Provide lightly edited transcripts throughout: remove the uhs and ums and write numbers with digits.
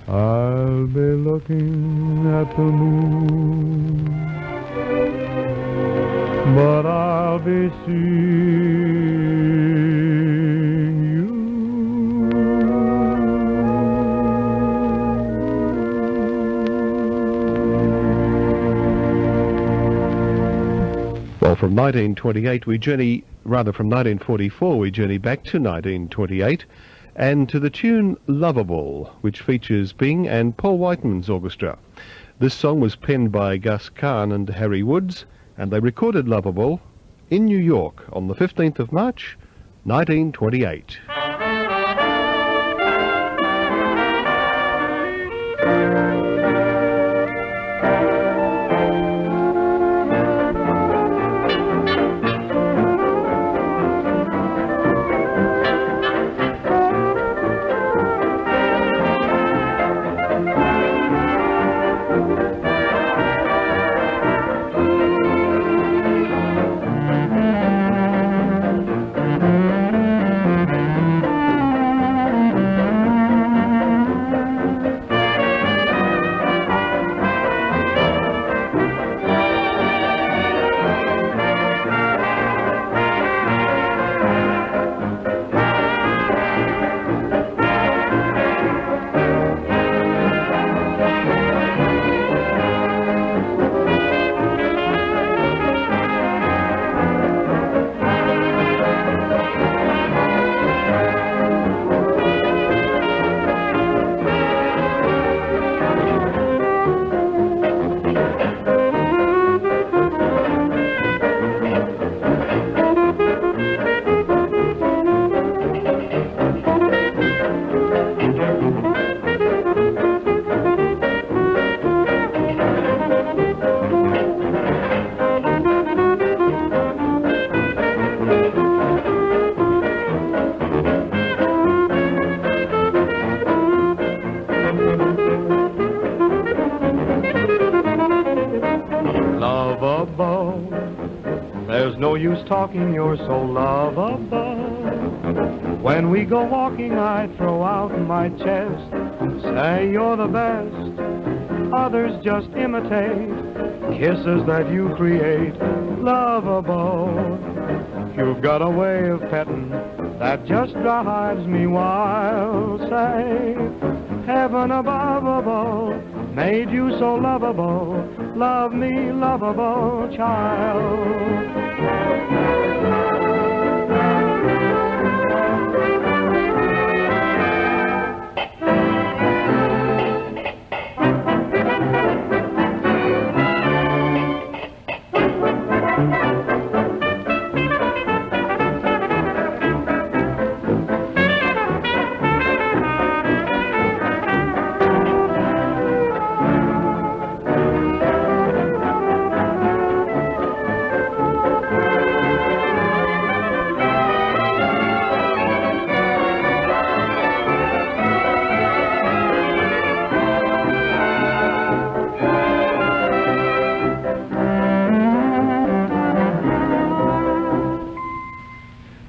I'll be looking at the moon, but I'll be seeing you. Well, from 1928 we journey, rather from 1944 we journey back to 1928, and to the tune Lovable, which features Bing and Paul Whiteman's orchestra. This song was penned by Gus Kahn and Harry Woods, and they recorded Lovable in New York on the 15th of March, 1928. There's no use talking, you're so lovable. When we go walking, I throw out my chest, say you're the best. Others just imitate kisses that you create. Lovable, you've got a way of petting that just drives me wild. Say, heaven above made you so lovable. Love me, lovable child.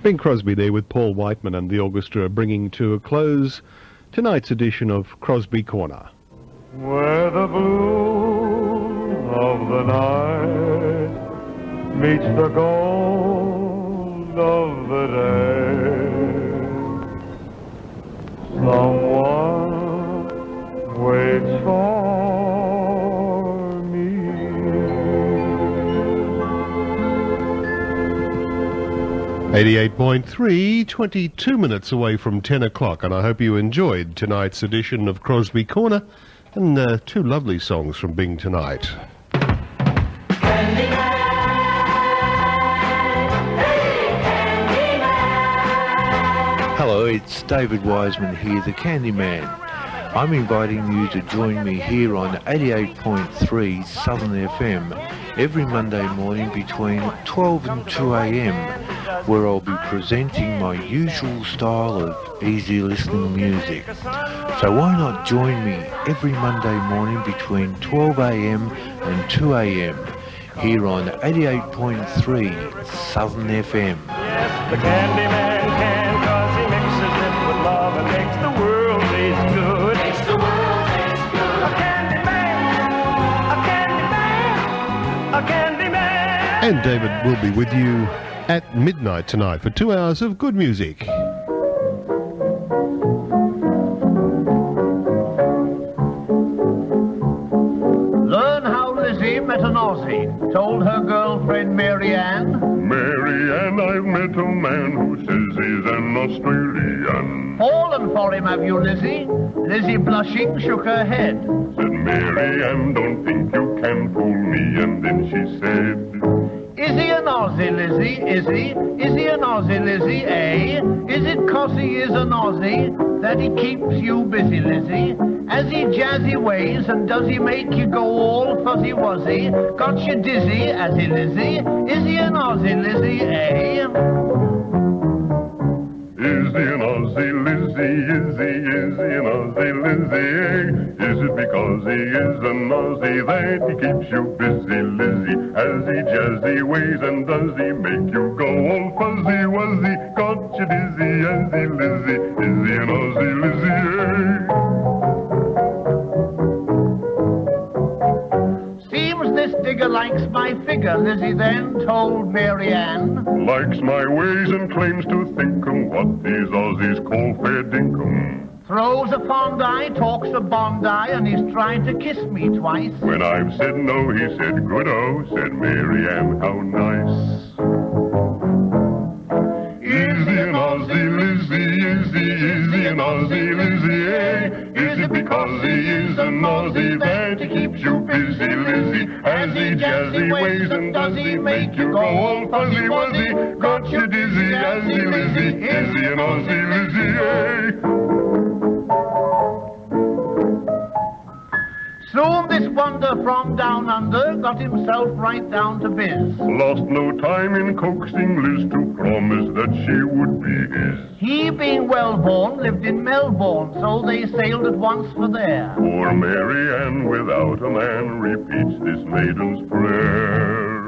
Bing Crosby there with Paul Whiteman and the orchestra, bringing to a close tonight's edition of Crosby Corner. Where the blue of the night meets the gold of the day, someone waits for me. 88.3, 22 minutes away from 10 o'clock, and I hope you enjoyed tonight's edition of Crosby Corner, and two lovely songs from Bing tonight. Hello, it's David Wiseman here, the Candyman. I'm inviting you to join me here on 88.3 Southern FM every Monday morning between 12 and 2 a.m, where I'll be presenting my usual style of easy listening music. So why not join me every Monday morning between 12 a.m. and 2 a.m. here on 88.3 Southern FM. Yes, the Candyman can, 'cause he mixes it with love and makes the world taste good. Makes the world And David will be with you at midnight tonight for 2 hours of good music. Learn how Lizzie met an Aussie, told her girlfriend Mary Ann. Mary Ann, I've met a man who says he's an Australian. Fallen for him, have you, Lizzie? Lizzie, blushing, shook her head. Said Mary Ann, don't think you can fool me. And then she said, Is he an Aussie, Lizzie? Is he? Is he an Aussie, Lizzie, eh? Is it 'cause he is an Aussie that he keeps you busy, Lizzie? Has he jazzy ways and does he make you go all fuzzy-wuzzy? Got you dizzy, has he, Lizzie? Is he an Aussie, Lizzie, eh? Is he an Aussie Lizzie? Is he an Aussie Lizzie? Is it because he is an Aussie that he keeps you busy, Lizzie? Has he jazzy ways and does he make you go all fuzzy-wuzzy? Got you dizzy, has he, Lizzie? Is he an Aussie Lizzie? Seems this digger likes my figure, Lizzie then told Mary Ann. Likes my ways and claims to think 'em what these Aussies call fair dinkum. Throws a Fondi, talks a Bondi, and he's tried to kiss me twice. When I've said no, he said good-oh, said Mary Ann, how nice. Is he an Aussie Lizzie? Is he an Aussie Lizzie, eh? Is it because he is an Aussie that he keeps you busy, Lizzie? Has he jazzy ways and does he make you go all fuzzy-wuzzy? Got you dizzy, has he, Lizzie? Is he an Aussie Lizzie, eh? Soon this wonder from down under got himself right down to biz. Lost no time in coaxing Liz to promise that she would be his. He, being well-born, lived in Melbourne, so they sailed at once for there. Poor Mary Ann, without a man, repeats this maiden's prayer.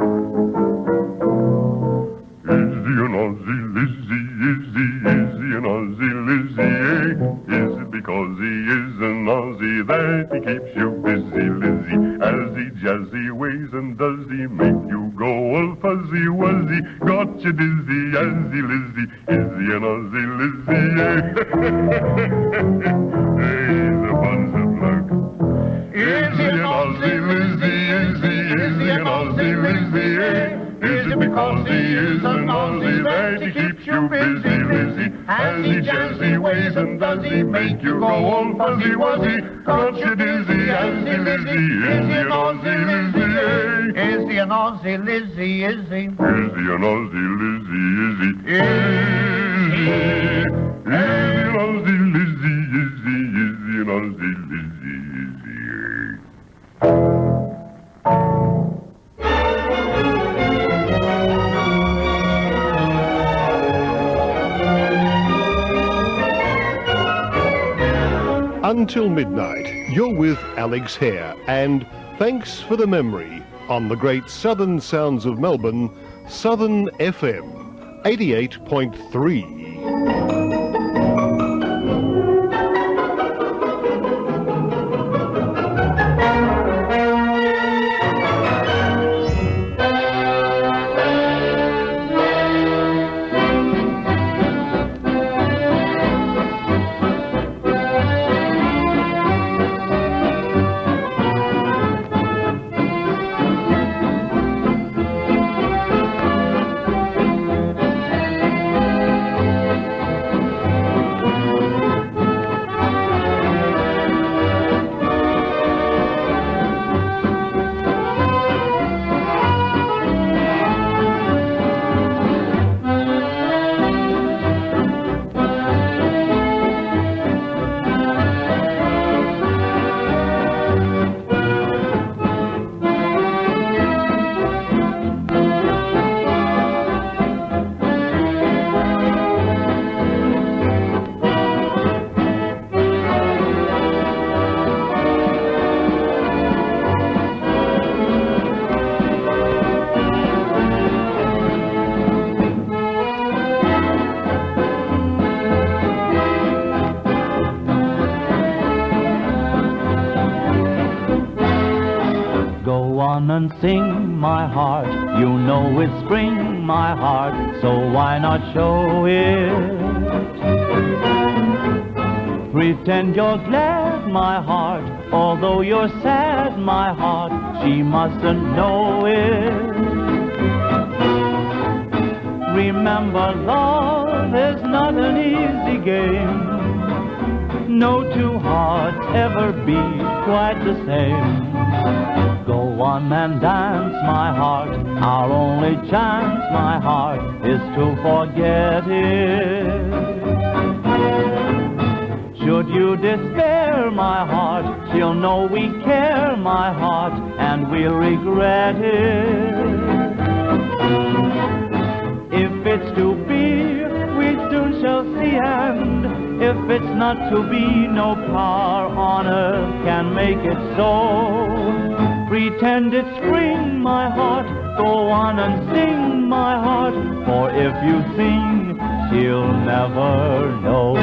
Is he an Aussie Lizzie? Is he an Aussie Lizzie, eh? Is it because he is an Aussie that he keeps you busy, Lizzie? Has he jazzy ways and does he make you go all fuzzy-wuzzy? Got you dizzy, has he, Lizzie? Is he an Aussie Lizzie, eh? Hey, he's a bunch bloke. Is he an Aussie Lizzie? Is he an Aussie Lizzie, eh? Is it because he is an Aussie that he keeps you busy, Lizzie? Has he jazzy ways and does he make you go all fuzzy-wuzzy? Got you dizzy, has he, Lizzie? Is he an Aussie Lizzie, eh? Is he an Aussie Lizzie, is he? Is he an Aussie Lizzie, is he? Is he an Aussie Lizzie, is he? Is he an Aussie Lizzie, is he, eh? Until midnight, you're with Alex Hehr, and thanks for the memory on the great southern sounds of Melbourne, Southern FM 88.3. on and sing, my heart. You know it's spring, my heart, so why not show it? Pretend you're glad, my heart, although you're sad, my heart, she mustn't know it. Remember, love is not an easy game. No two hearts ever beat quite the same. Go on and dance, my heart, our only chance, my heart, is to forget it. Should you despair, my heart, she'll know we care, my heart, and we'll regret it. If it's to be, we soon shall see, and if it's not to be, no power on earth can make it so. Pretend it's spring, my heart, go on and sing, my heart, for if you sing, she'll never know.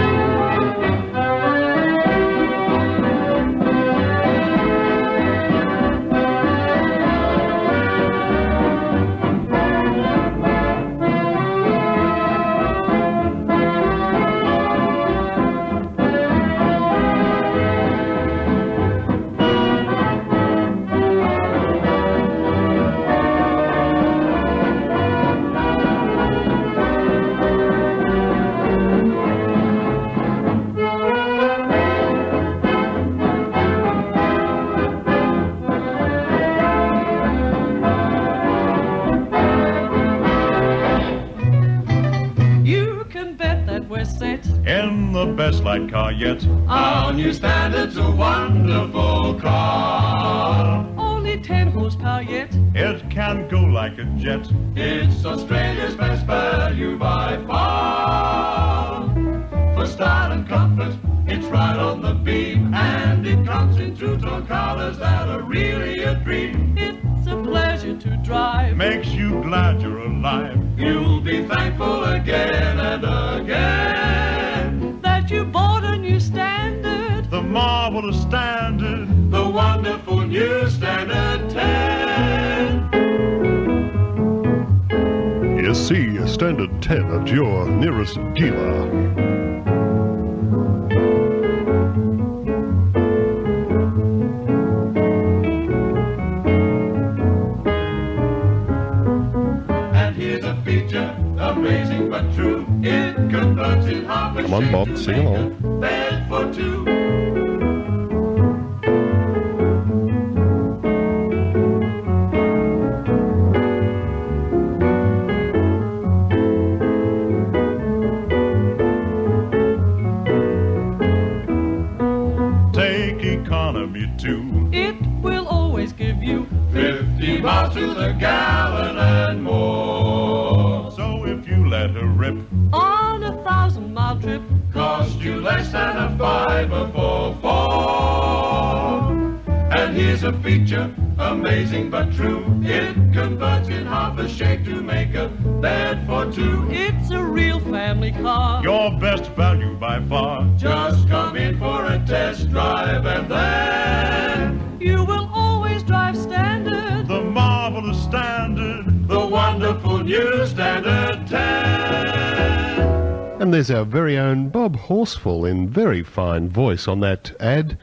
In the best light car yet. Our new Standard's a wonderful car. Only 10 horsepower yet. It can go like a jet. It's Australia's best value by far. For style and comfort, it's right on the beam. And it comes in two-tone colors that are really a dream. It's a pleasure to drive. Makes you glad you're alive. You'll be thankful again and again that you bought a new Standard. The marvelous Standard. The wonderful new Standard 10. You see a Standard 10 at your nearest dealer. Amazing but true, it converts in half a Come on, Bob, sing along. Bed for two. Take economy too. It will always give you 50 miles to the gallon and more. So if you let her rip On a 1,000-mile trip, cost you less than a $5 for 4. And here's a feature, amazing but true. It converts in half a shake to make a bed for two. It's a real family car. your best value by far. Just come in for a test drive and then you will always drive Standard. The marvelous Standard. The wonderful new Standard 10. And there's our very own Bob Horsfall in very fine voice on that ad.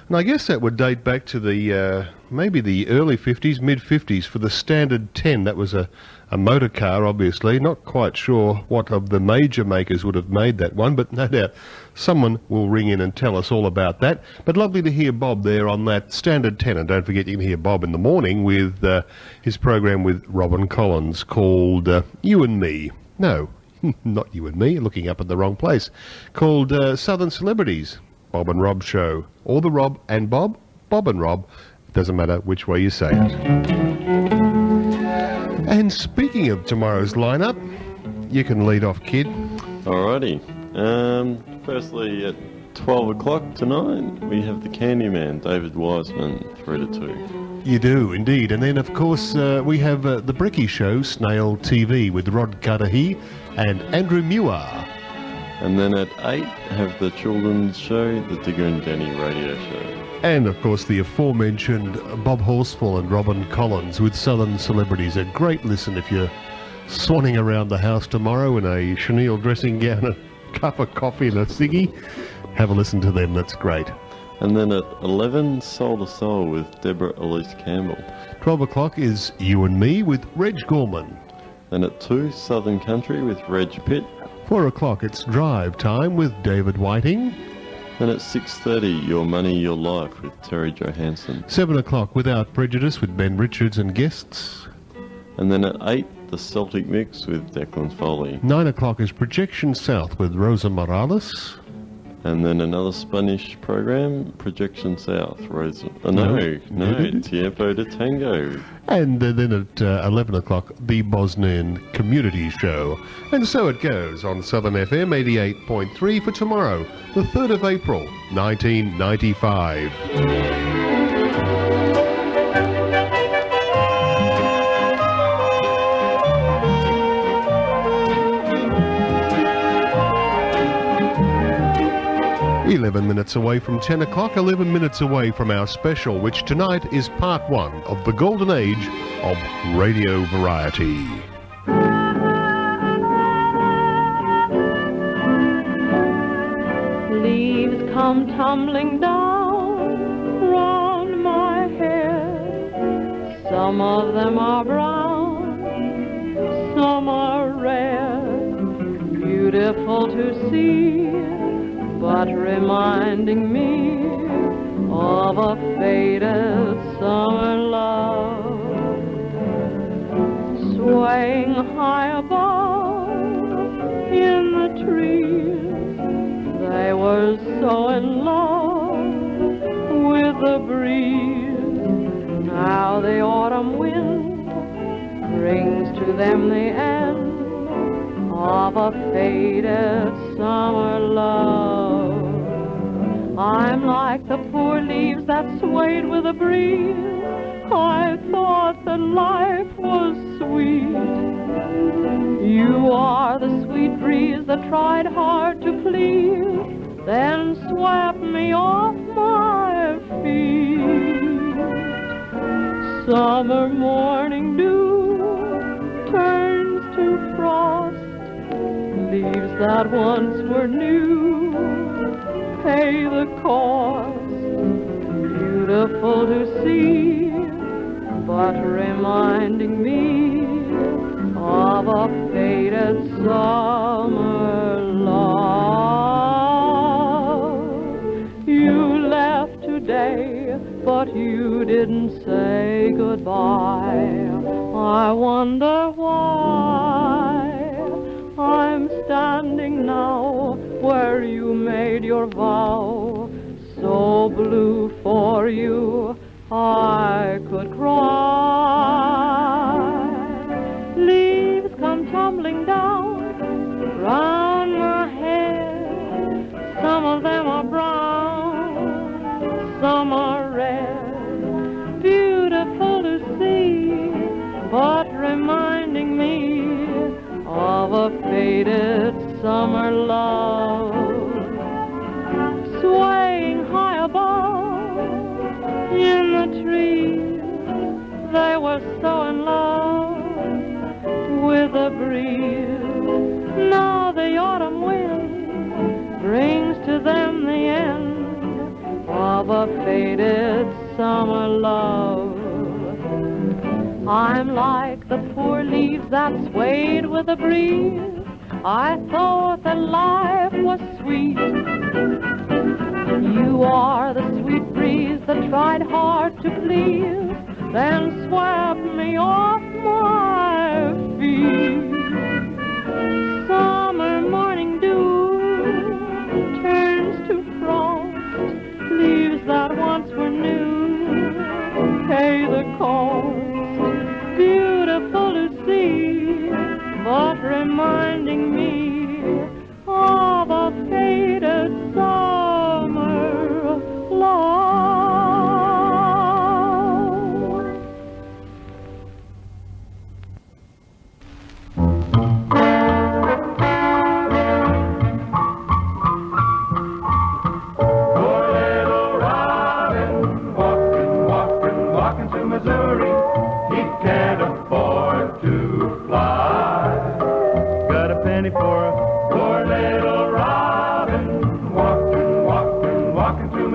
And I guess that would date back to the maybe the early 50s, mid-50s for the Standard 10. That was a motor car, obviously. Not quite sure what of the major makers would have made that one, but no doubt someone will ring in and tell us all about that. But lovely to hear Bob there on that Standard 10. And don't forget you can hear Bob in the morning with his program with Robin Collins called You and Me. No, not You and Me, looking up at the wrong place. Called Southern Celebrities. Bob and Rob Show. Or the Rob and Bob, Bob and Rob. Doesn't matter which way you say it. And speaking of tomorrow's lineup, you can lead off, kid. Alrighty. Firstly, at 12 o'clock tonight, we have the Candyman, David Wiseman, 3 to 2. You do, indeed. And then, of course, we have the Bricky Show, Snail TV, with Rod Cudahy and Andrew Muir. And then at 8, have the children's show, the Digger and Danny radio show. And, of course, the aforementioned Bob Horsfall and Robin Collins with Southern Celebrities. A great listen if you're swanning around the house tomorrow in a chenille dressing gown, a cup of coffee and a ciggy. Have a listen to them, that's great. And then at 11, Soul to Soul with Deborah Elise Campbell. 12 o'clock is You and Me with Reg Gorman. Then at 2, Southern Country with Reg Pitt. 4 o'clock, it's Drive Time with David Whiting. Then at 6:30, Your Money, Your Life with Terry Johansson. 7 o'clock, Without Prejudice with Ben Richards and guests. And then at 8, The Celtic Mix with Declan Foley. 9 o'clock is Projection South with Rosa Morales. And then another Spanish program, Projection South. Rosa. No. Tiempo de Tango. And then at 11 o'clock, the Bosnian Community Show. And so it goes on Southern FM 88.3 for tomorrow, the 3rd of April, 1995. 11 minutes away from 10 o'clock, 11 minutes away from our special, which tonight is part 1 of the golden age of radio variety. Leaves come tumbling down round my head. Some of them are brown, some are red. Beautiful to see, but reminding me of a faded summer love. Swaying high above in the trees, they were so in love with the breeze. Now the autumn wind brings to them the end of a faded summer love. I'm like the poor leaves that swayed with the breeze. I thought that life was sweet. You are the sweet breeze that tried hard to please, then swept me off my feet. Summer morning dew turns to frost. Leaves that once were new pay the cost. Beautiful to see, but reminding me of a faded summer love. You left today, but you didn't say goodbye. I wonder why I'm standing now where you made your vow. So blue for you I could cry. Leaves come tumbling down round my head. Some of them are brown, some are red. Beautiful to see, but reminding me of a faded summer love. Swaying high above in the trees, they were so in love with the breeze. Now the autumn wind brings to them the end of a faded summer love. I'm like the poor leaves that swayed with the breeze. I thought that life was sweet. You are the sweet breeze that tried hard to please, then swept me off my feet. Summer morning dew turns to frost. Leaves that once were new pay the cost. Beautiful to see, but reminding me of a faded summer love.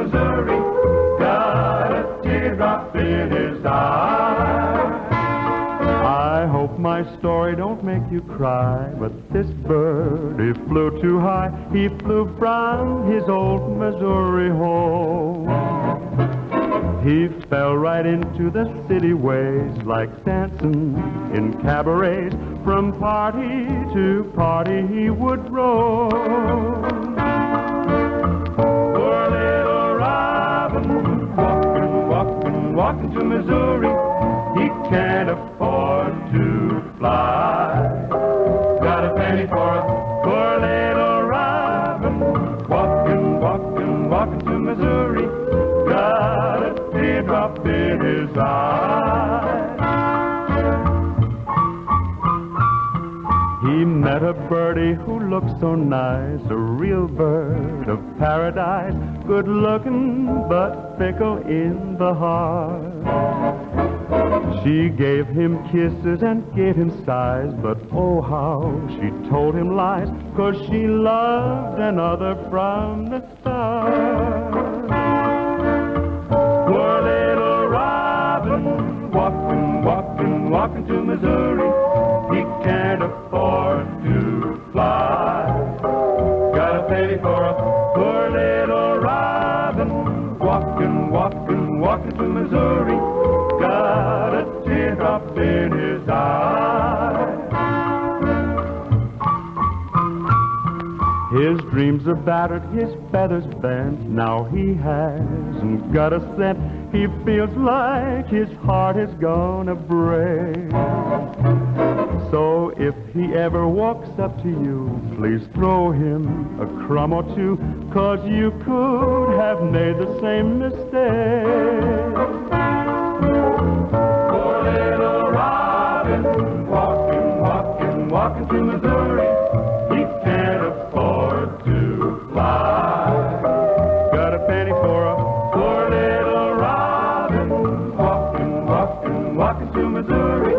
Missouri, got a teardrop in his eye. I hope my story don't make you cry, but this bird, he flew too high. He flew from his old Missouri home. He fell right into the city ways, like dancing in cabarets. From party to party he would roam. Poor little robin, walking to Missouri. He can't afford to fly. Got a penny for a poor little robin, walking to Missouri. Got a teardrop in his eye. He met a birdie who looked so nice, a real bird of paradise, good looking but fickle in the heart. She gave him kisses and gave him sighs, but oh how she told him lies, 'cause she loved another from the start. Poor little robin, walking to Missouri. He can't afford to fly. Got a penny for a poor little robin, walking to Missouri. Got a teardrop in his eye. His dreams are battered, his feathers bent. Now he hasn't got a cent. He feels like his heart is gonna break. So if he ever walks up to you, please throw him a crumb or two, 'cause you could have made the same mistake. Poor little robin, walking to Missouri. He can't afford to fly. Got a penny for a poor little robin, walking to Missouri.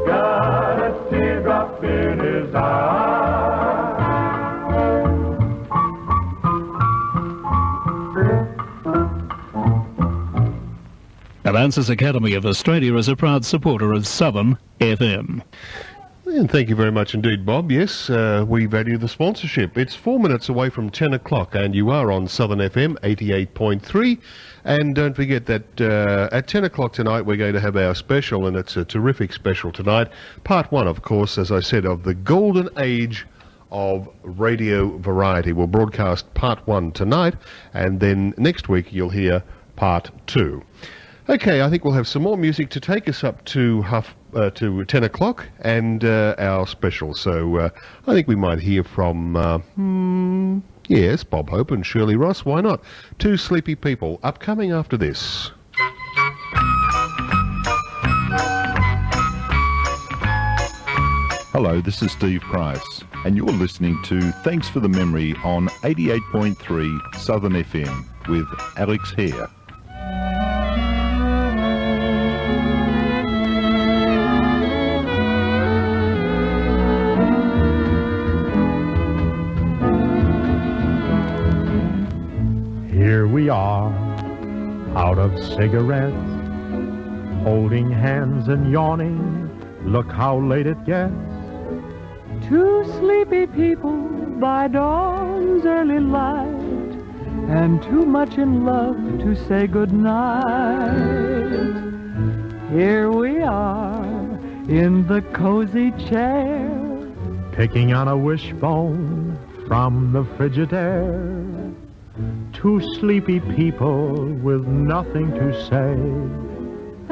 Got a teardrop in his eye. Avances Academy of Australia is a proud supporter of Southern FM. And thank you very much indeed, Bob. Yes, we value the sponsorship. It's 4 minutes away from 10 o'clock, and you are on Southern FM 88.3. And don't forget that at 10 o'clock tonight, we're going to have our special, and it's a terrific special tonight. Part 1, of course, as I said, of the golden age of radio variety. We'll broadcast Part 1 tonight, and then next week you'll hear Part 2. Okay, I think we'll have some more music to take us up to 10 o'clock and our special. So I think we might hear from, yes, Bob Hope and Shirley Ross. Why not? Two Sleepy People, upcoming after this. Hello, this is Steve Price, and you're listening to Thanks for the Memory on 88.3 Southern FM with Alex Hehr. Here we are, out of cigarettes, holding hands and yawning. Look how late it gets. Two sleepy people by dawn's early light, and too much in love to say goodnight. Here we are in the cozy chair, Picking on a wishbone from the Frigidaire. Two sleepy people with nothing to say,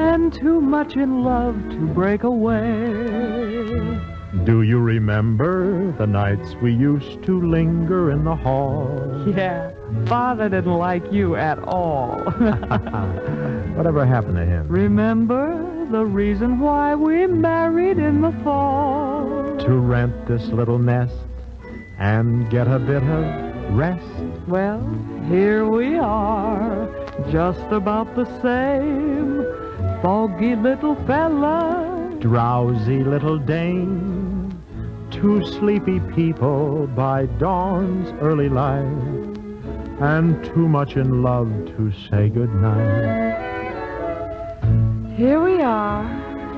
and too much in love to break away. Do you remember the nights we used to linger in the hall? Yeah, Father didn't like you at all. Whatever happened to him? Remember the reason why we married in the fall? To rent this little nest and get a bit of rest. Well, here we are, just about the same. Foggy little fella, drowsy little dame. Two sleepy people by dawn's early light, and too much in love to say goodnight. Here we are.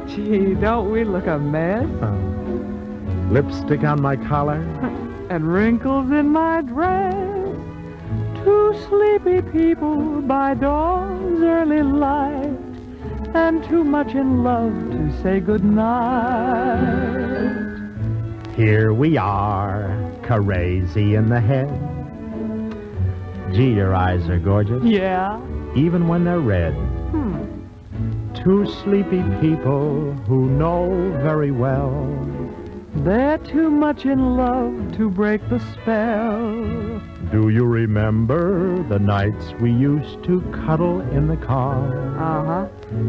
Gee, don't we look a mess? Lipstick on my collar. And wrinkles in my dress. Two sleepy people by dawn's early light, and too much in love to say goodnight. Here we are, crazy in the head. Gee, your eyes are gorgeous. Yeah? Even when they're red. Two sleepy people who know very well They're too much in love to break the spell. Do you remember the nights we used to cuddle in the car? Uh-huh.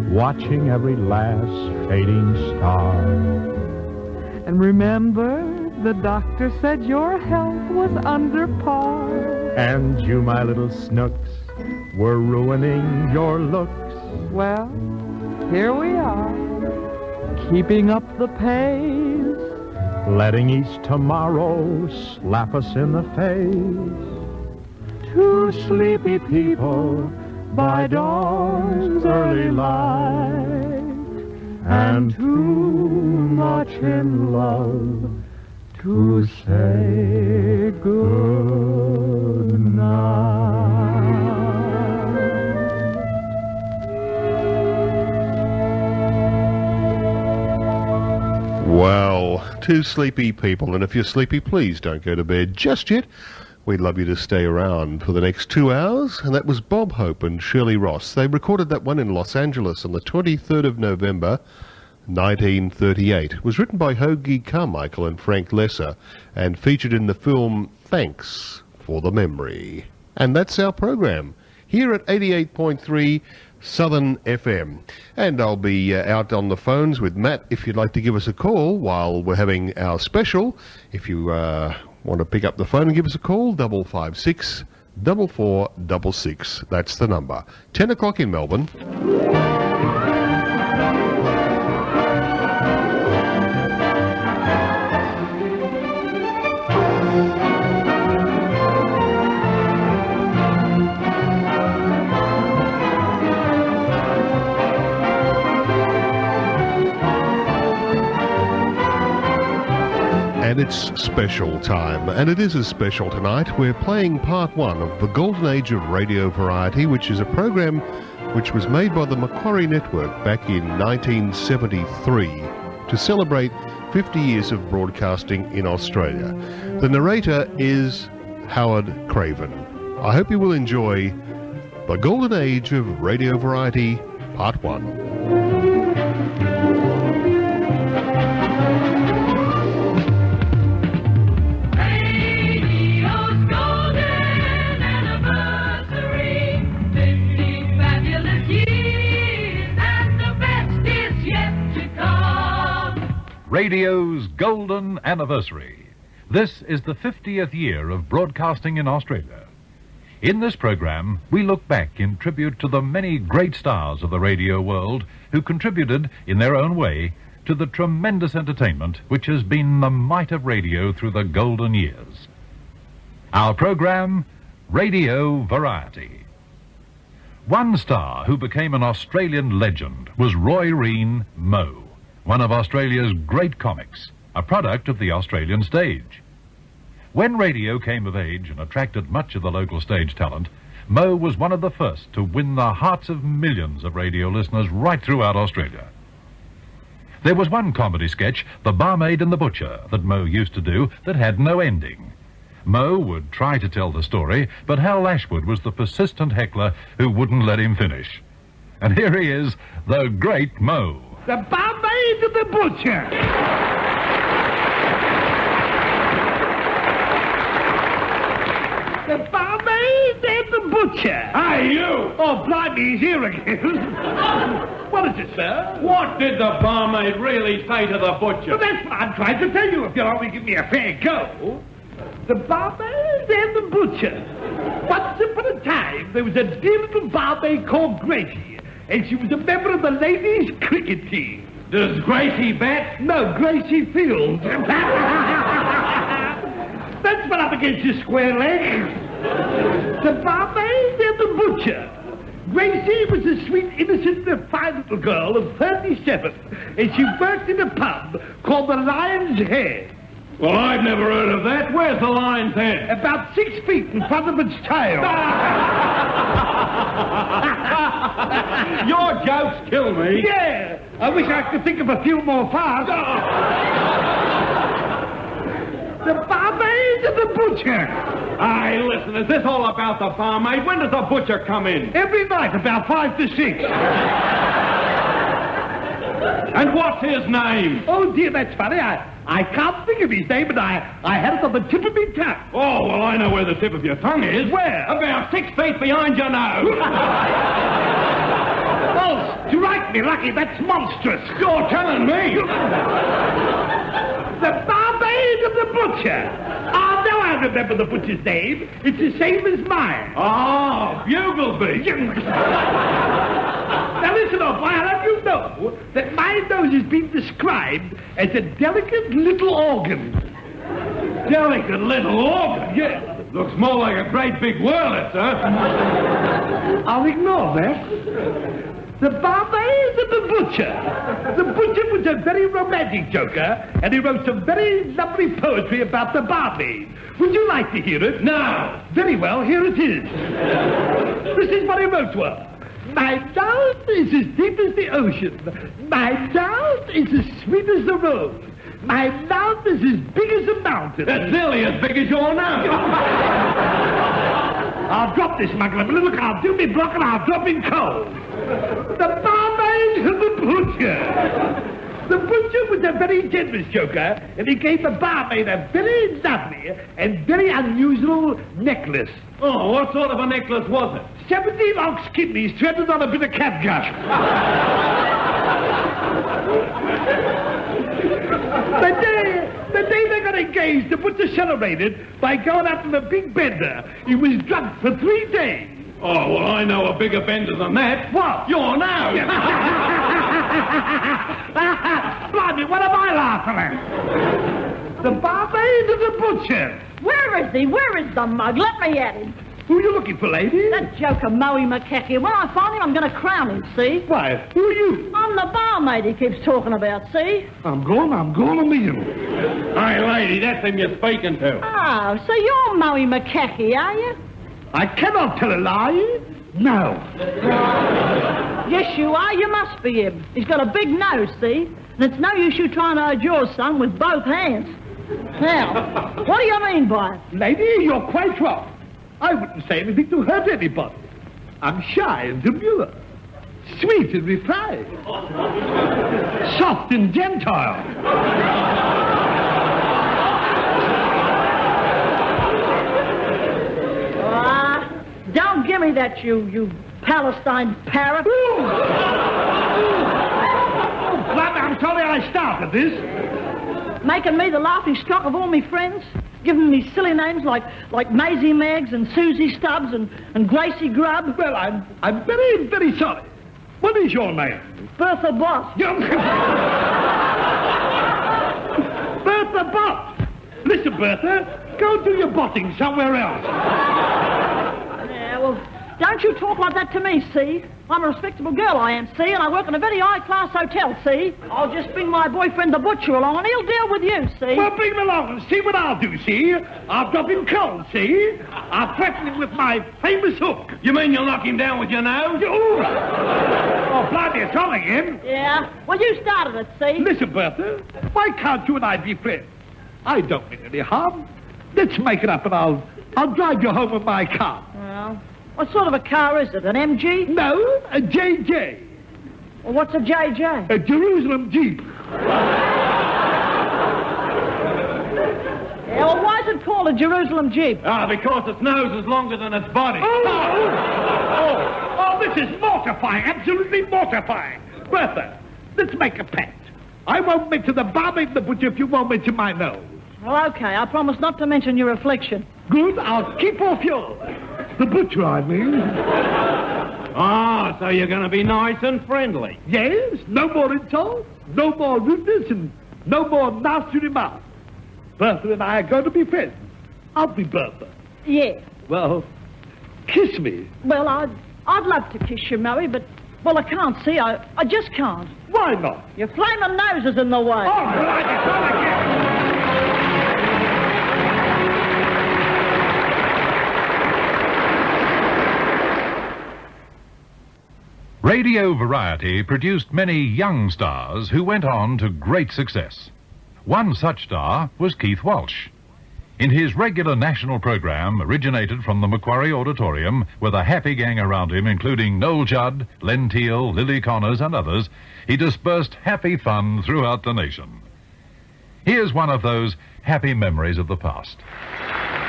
Watching every last fading star. And remember, the doctor said your health was under par. And you, my little snooks, were ruining your looks. Well, here we are, keeping up the pace, letting each tomorrow slap us in the face. two sleepy people by dawn's early light, And too much in love to say goodnight. Well, two sleepy people, and if you're sleepy, please don't go to bed just yet. We'd love you to stay around for the next 2 hours, and that was Bob Hope and Shirley Ross. They recorded that one in Los Angeles on the 23rd of November, 1938. It was written by Hoagie Carmichael and Frank Lesser, and featured in the film Thanks for the Memory. And that's our program, here at 88.3 Southern FM. And I'll be out on the phones with Matt if you'd like to give us a call while we're having our special. If you want to pick up the phone and give us a call, 556 4466. That's the number. 10 o'clock in Melbourne. And it's special time, and it is as special tonight. We're playing part one of the Golden Age of Radio Variety, which is a program which was made by the Macquarie Network back in 1973 to celebrate 50 years of broadcasting in Australia. The narrator is Howard Craven. I hope you will enjoy the Golden Age of Radio Variety, part one. Radio's golden anniversary. This is the 50th year of broadcasting in Australia. In this program, we look back in tribute to the many great stars of the radio world who contributed, in their own way, to the tremendous entertainment which has been the might of radio through the golden years. Our program, Radio Variety. One star who became an Australian legend was Roy Reen Moe, one of Australia's great comics, a product of the Australian stage. When radio came of age and attracted much of the local stage talent, Moe was one of the first to win the hearts of millions of radio listeners right throughout Australia. There was one comedy sketch, The Barmaid and the Butcher, that Moe used to do that had no ending. Moe would try to tell the story, but Hal Ashwood was the persistent heckler who wouldn't let him finish. And here he is, the great Moe. The barmaid and the butcher. The barmaid and the butcher. Hi, you! Oh, blimey, he's here again. What is it, sir? What did the barmaid really say to the butcher? Well, that's what I'm trying to tell you, if you'll only give me a fair go. The barmaid and the butcher. Once upon a time, there was a dear little barmaid called Gracie. And she was a member of the ladies' cricket team. Does Gracie bat? No, Gracie fields. That's what up against your square leg. The barmaid and the butcher. Gracie was a sweet, innocent, fine little girl of 37, and she worked in a pub called the Lion's Hehr. Well, I've never heard of that. Where's the Lion's Head? About 6 feet in front of its tail. Your jokes kill me. Yeah, I wish I could think of a few more fast. The barmaid and the butcher. Aye, listen, is this all about the barmaid? When does the butcher come in? Every night, about 5 to 6. And what's his name? Oh, dear, that's funny. I can't think of his name, but I had it on the tip of my tongue. Oh, well, I know where the tip of your tongue is. Where? About 6 feet behind your nose. Oh, strike me lucky. That's monstrous. You're telling me. The barmaid and the butcher. Oh, now I remember the butcher's name. It's the same as mine. Oh, Bugleby. Now listen, old boy, I'll have you know that my nose has been described as a delicate little organ. Delicate little organ? Yeah. Looks more like a great big wurlet, sir. I'll ignore that. The barmaid and the butcher. The butcher was a very romantic joker, and he wrote some very lovely poetry about the barmaid. Would you like to hear it? No. Very well, here it is. This is what he wrote to her. My mouth is as deep as the ocean. My mouth is as sweet as the rose. My mouth is as big as a mountain. That's nearly as big as your nose. I'll drop this, Machliss. Look, I'll do me block and I'll drop in cold. The barmaid and the butcher. The butcher was a very generous joker, and he gave the barmaid a very lovely and very unusual necklace. Oh, what sort of a necklace was it? 17 ox kidneys threaded on a bit of catgut. The day they got engaged, the butcher celebrated by going out to the big bender. He was drunk for 3 days. Oh, well, I know a bigger bender than that. What? Your nose. Blimey, what am I laughing at? The barmaid and the butcher. Where is he? Where is the mug? Let me at him. Who are you looking for, lady? That joker, Moe McKechnie. When I find him, I'm going to crown him, see? Why, who are you? I'm the barmaid he keeps talking about, see? I'm going to meet him. Hey, lady, that's him you're speaking to. Oh, so you're Moe McKechnie, are you? I cannot tell a lie. No. Yes, you are. You must be him. He's got a big nose, see? And it's no use you trying to hide yours, son, with both hands. Now, what do you mean by it? Lady, you're quite wrong. I wouldn't say anything to hurt anybody. I'm shy and demure. Sweet and refined. Soft and gentile. Don't give me that, you Palestine parrot. I'm sorry I started this. Making me the laughing stock of all my friends. Giving me silly names like Maisie Meggs and Susie Stubbs and Gracie Grubb. Well, I'm very, very sorry. What is your name? Bertha Boss. Bertha Boss. Listen, Bertha, go do your botting somewhere else. Yeah, well, don't you talk like that to me, see? I'm a respectable girl, I am, see, and I work in a very high-class hotel, see? I'll just bring my boyfriend, the butcher, along, and he'll deal with you, see? Well, bring him along and see what I'll do, see? I'll drop him cold, see? I'll threaten him with my famous hook. You mean you'll knock him down with your nose? Oh, blimey, it's on again. Yeah? Well, you started it, see? Listen, Bertha, why can't you and I be friends? I don't mean any harm. Let's make it up and I'll drive you home in my car. Well, what sort of a car is it? An MG? No, a JJ. Well, what's a JJ? A Jerusalem Jeep. Yeah, well, why is it called a Jerusalem Jeep? Because its nose is longer than its body. Oh, this is mortifying, absolutely mortifying. Bertha, let's make a pact. I won't mention the barmaid and the butcher if you won't mention my nose. Well, okay, I promise not to mention your affliction. Good, I'll keep off yours. The butcher, I mean. Ah, so you're going to be nice and friendly. Yes, no more insults, no more rudeness, and no more nasty remarks. Bertha and I are going to be friends. I'll be Bertha. Yeah, Well, kiss me. Well, I'd love to kiss you, Murray, but, well, I can't see. I just can't. Why not? Your flaming nose is in the way. Oh, bloody come again! Radio Variety produced many young stars who went on to great success. One such star was Keith Walsh. In his regular national program, originated from the Macquarie Auditorium, with a happy gang around him, including Noel Judd, Len Teal, Lily Connors, and others, he dispersed happy fun throughout the nation. Here's one of those happy memories of the past.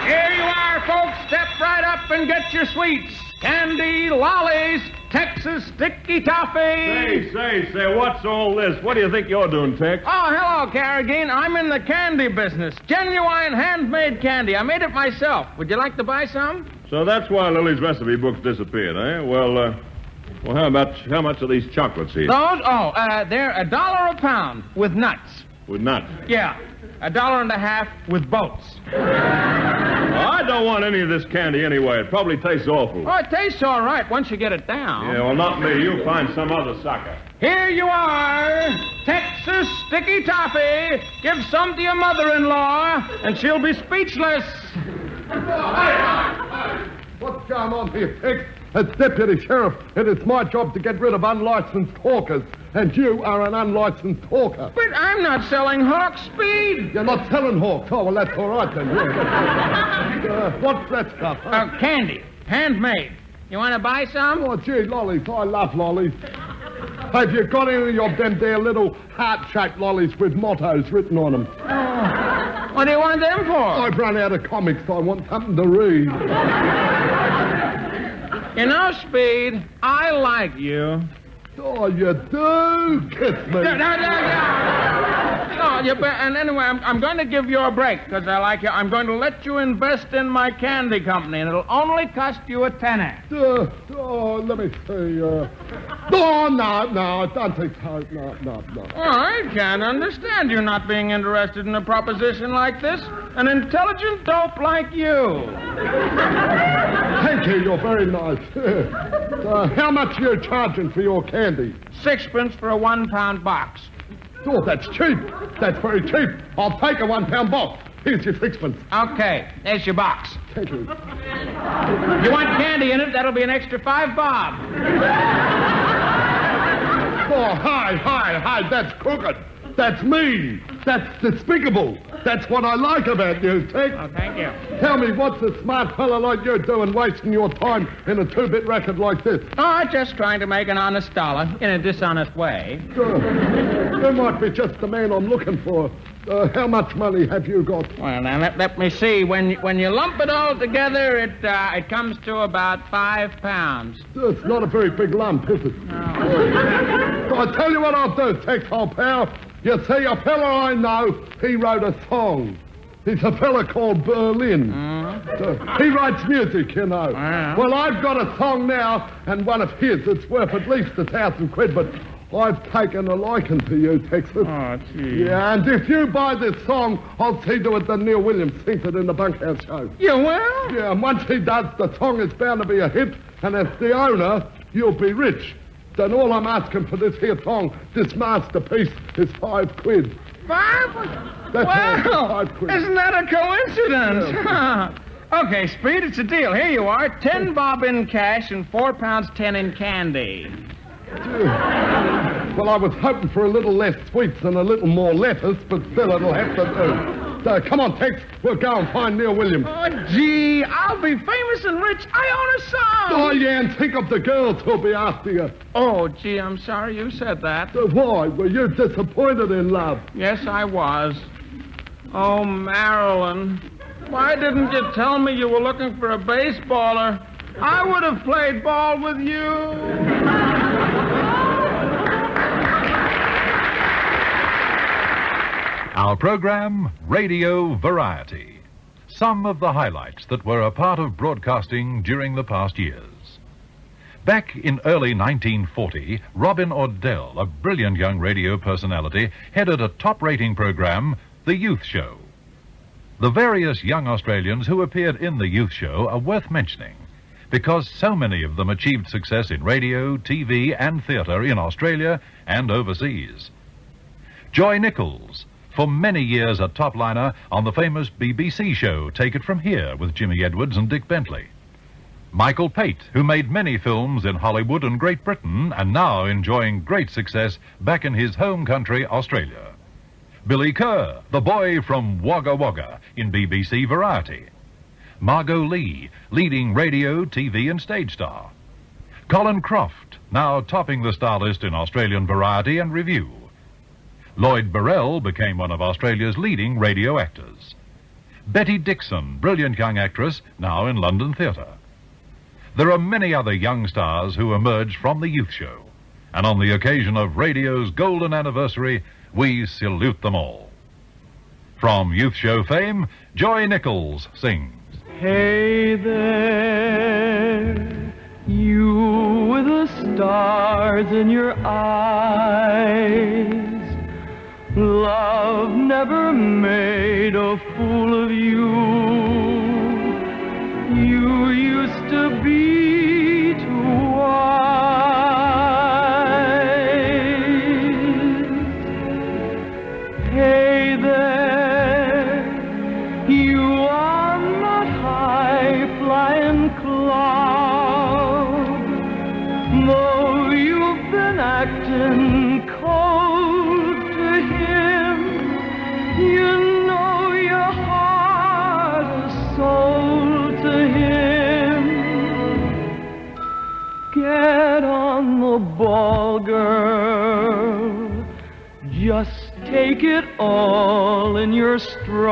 Here you are, folks. Step right up and get your sweets. Candy, lollies, Texas sticky toffee. Say, what's all this? What do you think you're doing, Tex? Oh, hello, Carradine. I'm in the candy business. Genuine handmade candy. I made it myself. Would you like to buy some? So that's why Lily's recipe book's disappeared, eh? Well, how much are these chocolates here? Those? They're $1 a pound with nuts. With nuts? Yeah, $1.50 with boats. Well, I don't want any of this candy anyway. It probably tastes awful. Oh, it tastes all right once you get it down. Yeah, well, not me. You'll find some other sucker. Here you are, Texas sticky toffee. Give some to your mother-in-law, and she'll be speechless. What's going on here, Tex? As Deputy Sheriff, it is my job to get rid of unlicensed hawkers, and you are an unlicensed hawker. But I'm not selling hawk speed. You're not selling hawks? Oh, well, that's all right then. Yeah. What's that stuff? Huh? Candy, handmade. You want to buy some? Oh, gee, lollies. I love lollies. Have you got any of them there little heart-shaped lollies with mottos written on them? Oh. What do you want them for? I've run out of comics. I want something to read. You know, Speed, I like you. Oh, you do? Kiss me. No, and anyway, I'm going to give you a break because I like you. I'm going to let you invest in my candy company, and it'll only cost you a tenner. Let me see. No, I don't think so. No. Oh, I can't understand you not being interested in a proposition like this. An intelligent dope like you. Thank you, you're very nice. How much are you charging for your candy? 6 for a 1 pound box. Oh, that's cheap. That's very cheap. I'll take a 1 pound box. Here's your 6. Okay, there's your box. Thank you. You want candy in it, that'll be an extra 5 bob. Oh, hi, that's crooked. That's mean. That's despicable. That's what I like about you, Tex. Oh, thank you. Tell me, what's a smart fella like you doing wasting your time in a 2-bit racket like this? Oh, just trying to make an honest dollar in a dishonest way. You might be just the man I'm looking for. How much money have you got? Well, now, let me see. When you lump it all together, it comes to about 5 pounds. It's not a very big lump, is it? No. So I tell you what I'll do, Tex, old pal. You see, a fella I know, he wrote a song. He's a fella called Berlin. He writes music, you know. Well, I've got a song now, and one of his. It's worth at least £1,000, but I've taken a liking to you, Texas. Oh, gee. Yeah, and if you buy this song, I'll see to it that Neil Williams sings it in the bunkhouse show. You will? Yeah, and once he does, the song is bound to be a hit, and as the owner, you'll be rich. Then all I'm asking for this here song, this masterpiece, is £5. 5? That's well, all, £5. Isn't that a coincidence? Yeah. Okay, Speed, it's a deal. Here you are, 10 bob in cash and 4 pounds 10 in candy. Well, I was hoping for a little less sweets and a little more lettuce, but still it'll have to do. Come on, Tex, we'll go and find Neil Williams. Oh, gee, I'll be famous and rich. I own a song. Oh, yeah, and think of the girls who'll be after you. Oh, gee, I'm sorry you said that. Why? Were you disappointed in love? Yes, I was. Oh, Marilyn, why didn't you tell me you were looking for a baseballer? I would have played ball with you. Our program, Radio Variety. Some of the highlights that were a part of broadcasting during the past years. Back in early 1940, Robin Odell, a brilliant young radio personality, headed a top-rating program, The Youth Show. The various young Australians who appeared in the youth show are worth mentioning, because so many of them achieved success in radio, TV and theatre in Australia and overseas. Joy Nichols, for many years a top liner on the famous BBC show Take It From Here with Jimmy Edwards and Dick Bentley. Michael Pate, who made many films in Hollywood and Great Britain and now enjoying great success back in his home country, Australia. Billy Kerr, the boy from Wagga Wagga in BBC Variety. Margot Lee, leading radio, TV and stage star. Colin Croft, now topping the star list in Australian Variety and Review. Lloyd Burrell became one of Australia's leading radio actors. Betty Dixon, brilliant young actress, now in London theatre. There are many other young stars who emerged from the youth show, and on the occasion of radio's golden anniversary, we salute them all. From youth show fame, Joy Nichols sings. Hey there, you with the stars in your eyes. Love never made a fool of you. You used to be too wise. Hey there, you are not high-flying cloud, though you've been acting cold to him. You know your heart is sold to him. Get on the ball, girl. Just take it all in your stride.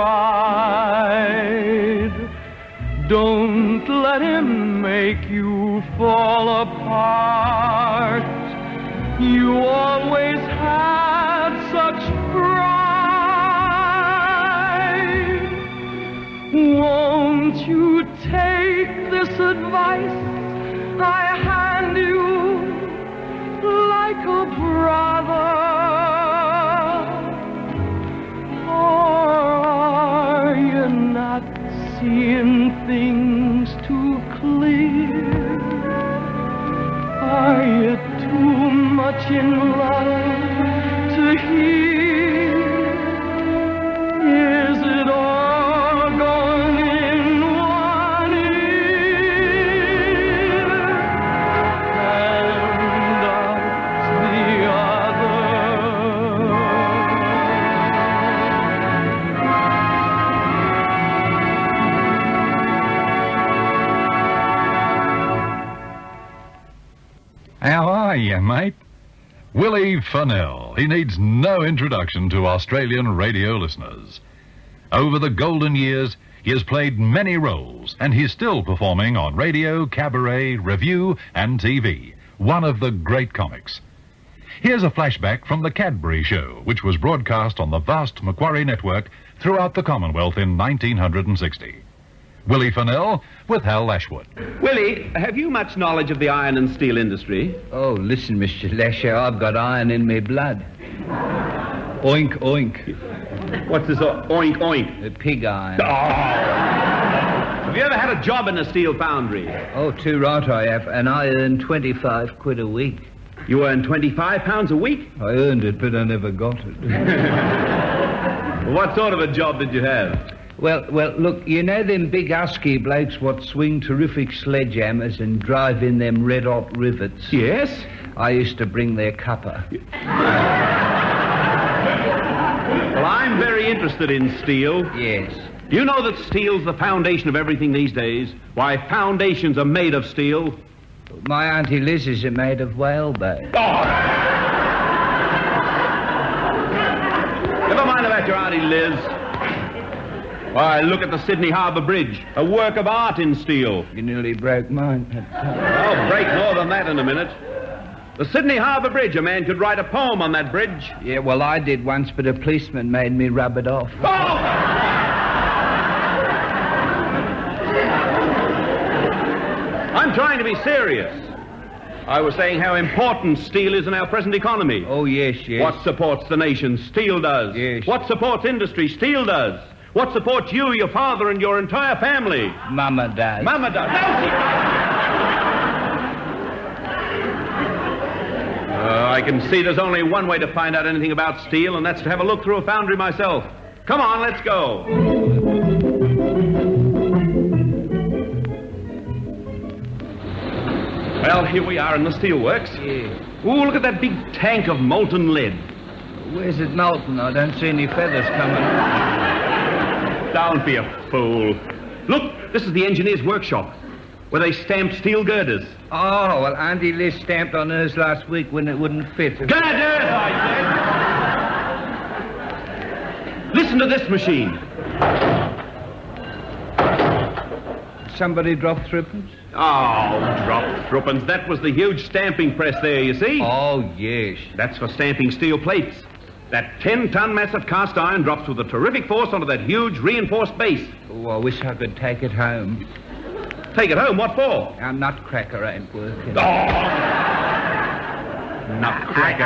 Don't let him make you fall apart. You always had such pride. Won't you take this advice I hand you like a brother? Or are you not seeing things too clear? Are you too much in love to hear? Is it all gone in one ear and out the other? How are you, mate? Willie Fennell. He needs no introduction to Australian radio listeners. Over the golden years, he has played many roles, and he's still performing on radio, cabaret, review, and TV. One of the great comics. Here's a flashback from the Cadbury Show, which was broadcast on the vast Macquarie network throughout the Commonwealth in 1960. Willie Fennell with Hal Ashwood. Willie, have you much knowledge of the iron and steel industry? Oh, listen, Mr. Lasher, I've got iron in my blood. Oink, oink. What's this oink, oink? The pig iron. Oh. Have you ever had a job in a steel foundry? Oh, too right I have, and I earn 25 quid a week. You earn £25 a week? I earned it, but I never got it. Well, what sort of a job did you have? Well, look, you know them big husky blokes what swing terrific sledgehammers and drive in them red-hot rivets? Yes. I used to bring their cuppa. Well, I'm very interested in steel. Yes. Do you know that steel's the foundation of everything these days? Why, foundations are made of steel. My Auntie Liz's are made of whalebone. Oh! Never mind about your Auntie Liz. Why, look at the Sydney Harbour Bridge, a work of art in steel. You nearly broke mine. I'll break more than that in a minute. The Sydney Harbour Bridge, a man could write a poem on that bridge. Yeah, well, I did once, but a policeman made me rub it off. Oh! I'm trying to be serious. I was saying how important steel is in our present economy. Oh, yes, yes. What supports the nation? Steel does. Yes. What supports industry? Steel does. What supports you, your father, and your entire family? Mama does. Mama does. I can see there's only one way to find out anything about steel, and that's to have a look through a foundry myself. Come on, let's go. Well, here we are in the steelworks. Yeah. Ooh, look at that big tank of molten lead. Where's it molten? I don't see any feathers coming. Don't be a fool. Look, this is the engineer's workshop, where they stamped steel girders. Oh, well, Auntie Liz stamped on hers last week when it wouldn't fit. Girders, I said! Listen to this machine. Somebody dropped threepence? Oh, drop threepence. That was the huge stamping press there, you see? Oh, yes. That's for stamping steel plates. That 10-ton mass of cast iron drops with a terrific force onto that huge reinforced base. Oh, I wish I could take it home. Take it home? What for? Our nutcracker ain't working. Nutcracker.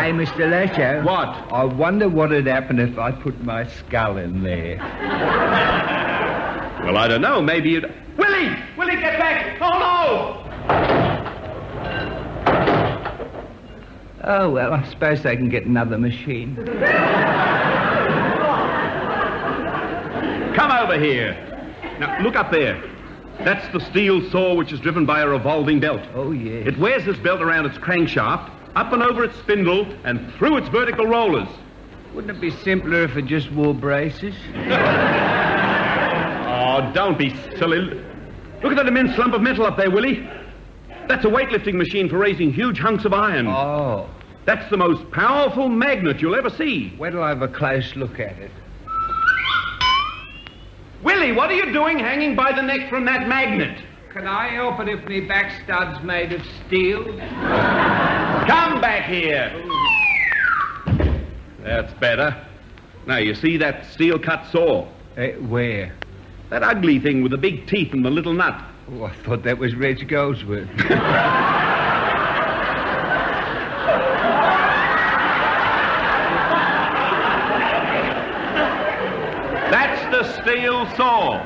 Hey, Mr. Lasher. What? I wonder what would happen if I put my skull in there. Well, I don't know. Maybe you'd... Willie! Willie, get back! Oh, no! Oh, well, I suppose they can get another machine. Come over here. Now, look up there. That's the steel saw which is driven by a revolving belt. Oh, yes. It wears this belt around its crankshaft, up and over its spindle, and through its vertical rollers. Wouldn't it be simpler if it just wore braces? Oh, don't be silly. Look at that immense lump of metal up there, Willie. That's a weightlifting machine for raising huge hunks of iron. Oh. That's the most powerful magnet you'll ever see. Wait till I have a close look at it. Willie, what are you doing hanging by the neck from that magnet? Can I help it if me back stud's made of steel? Come back here. That's better. Now, you see that steel-cut saw? Where? That ugly thing with the big teeth and the little nut. Oh, I thought that was Reg Goldsworth. That's the steel saw.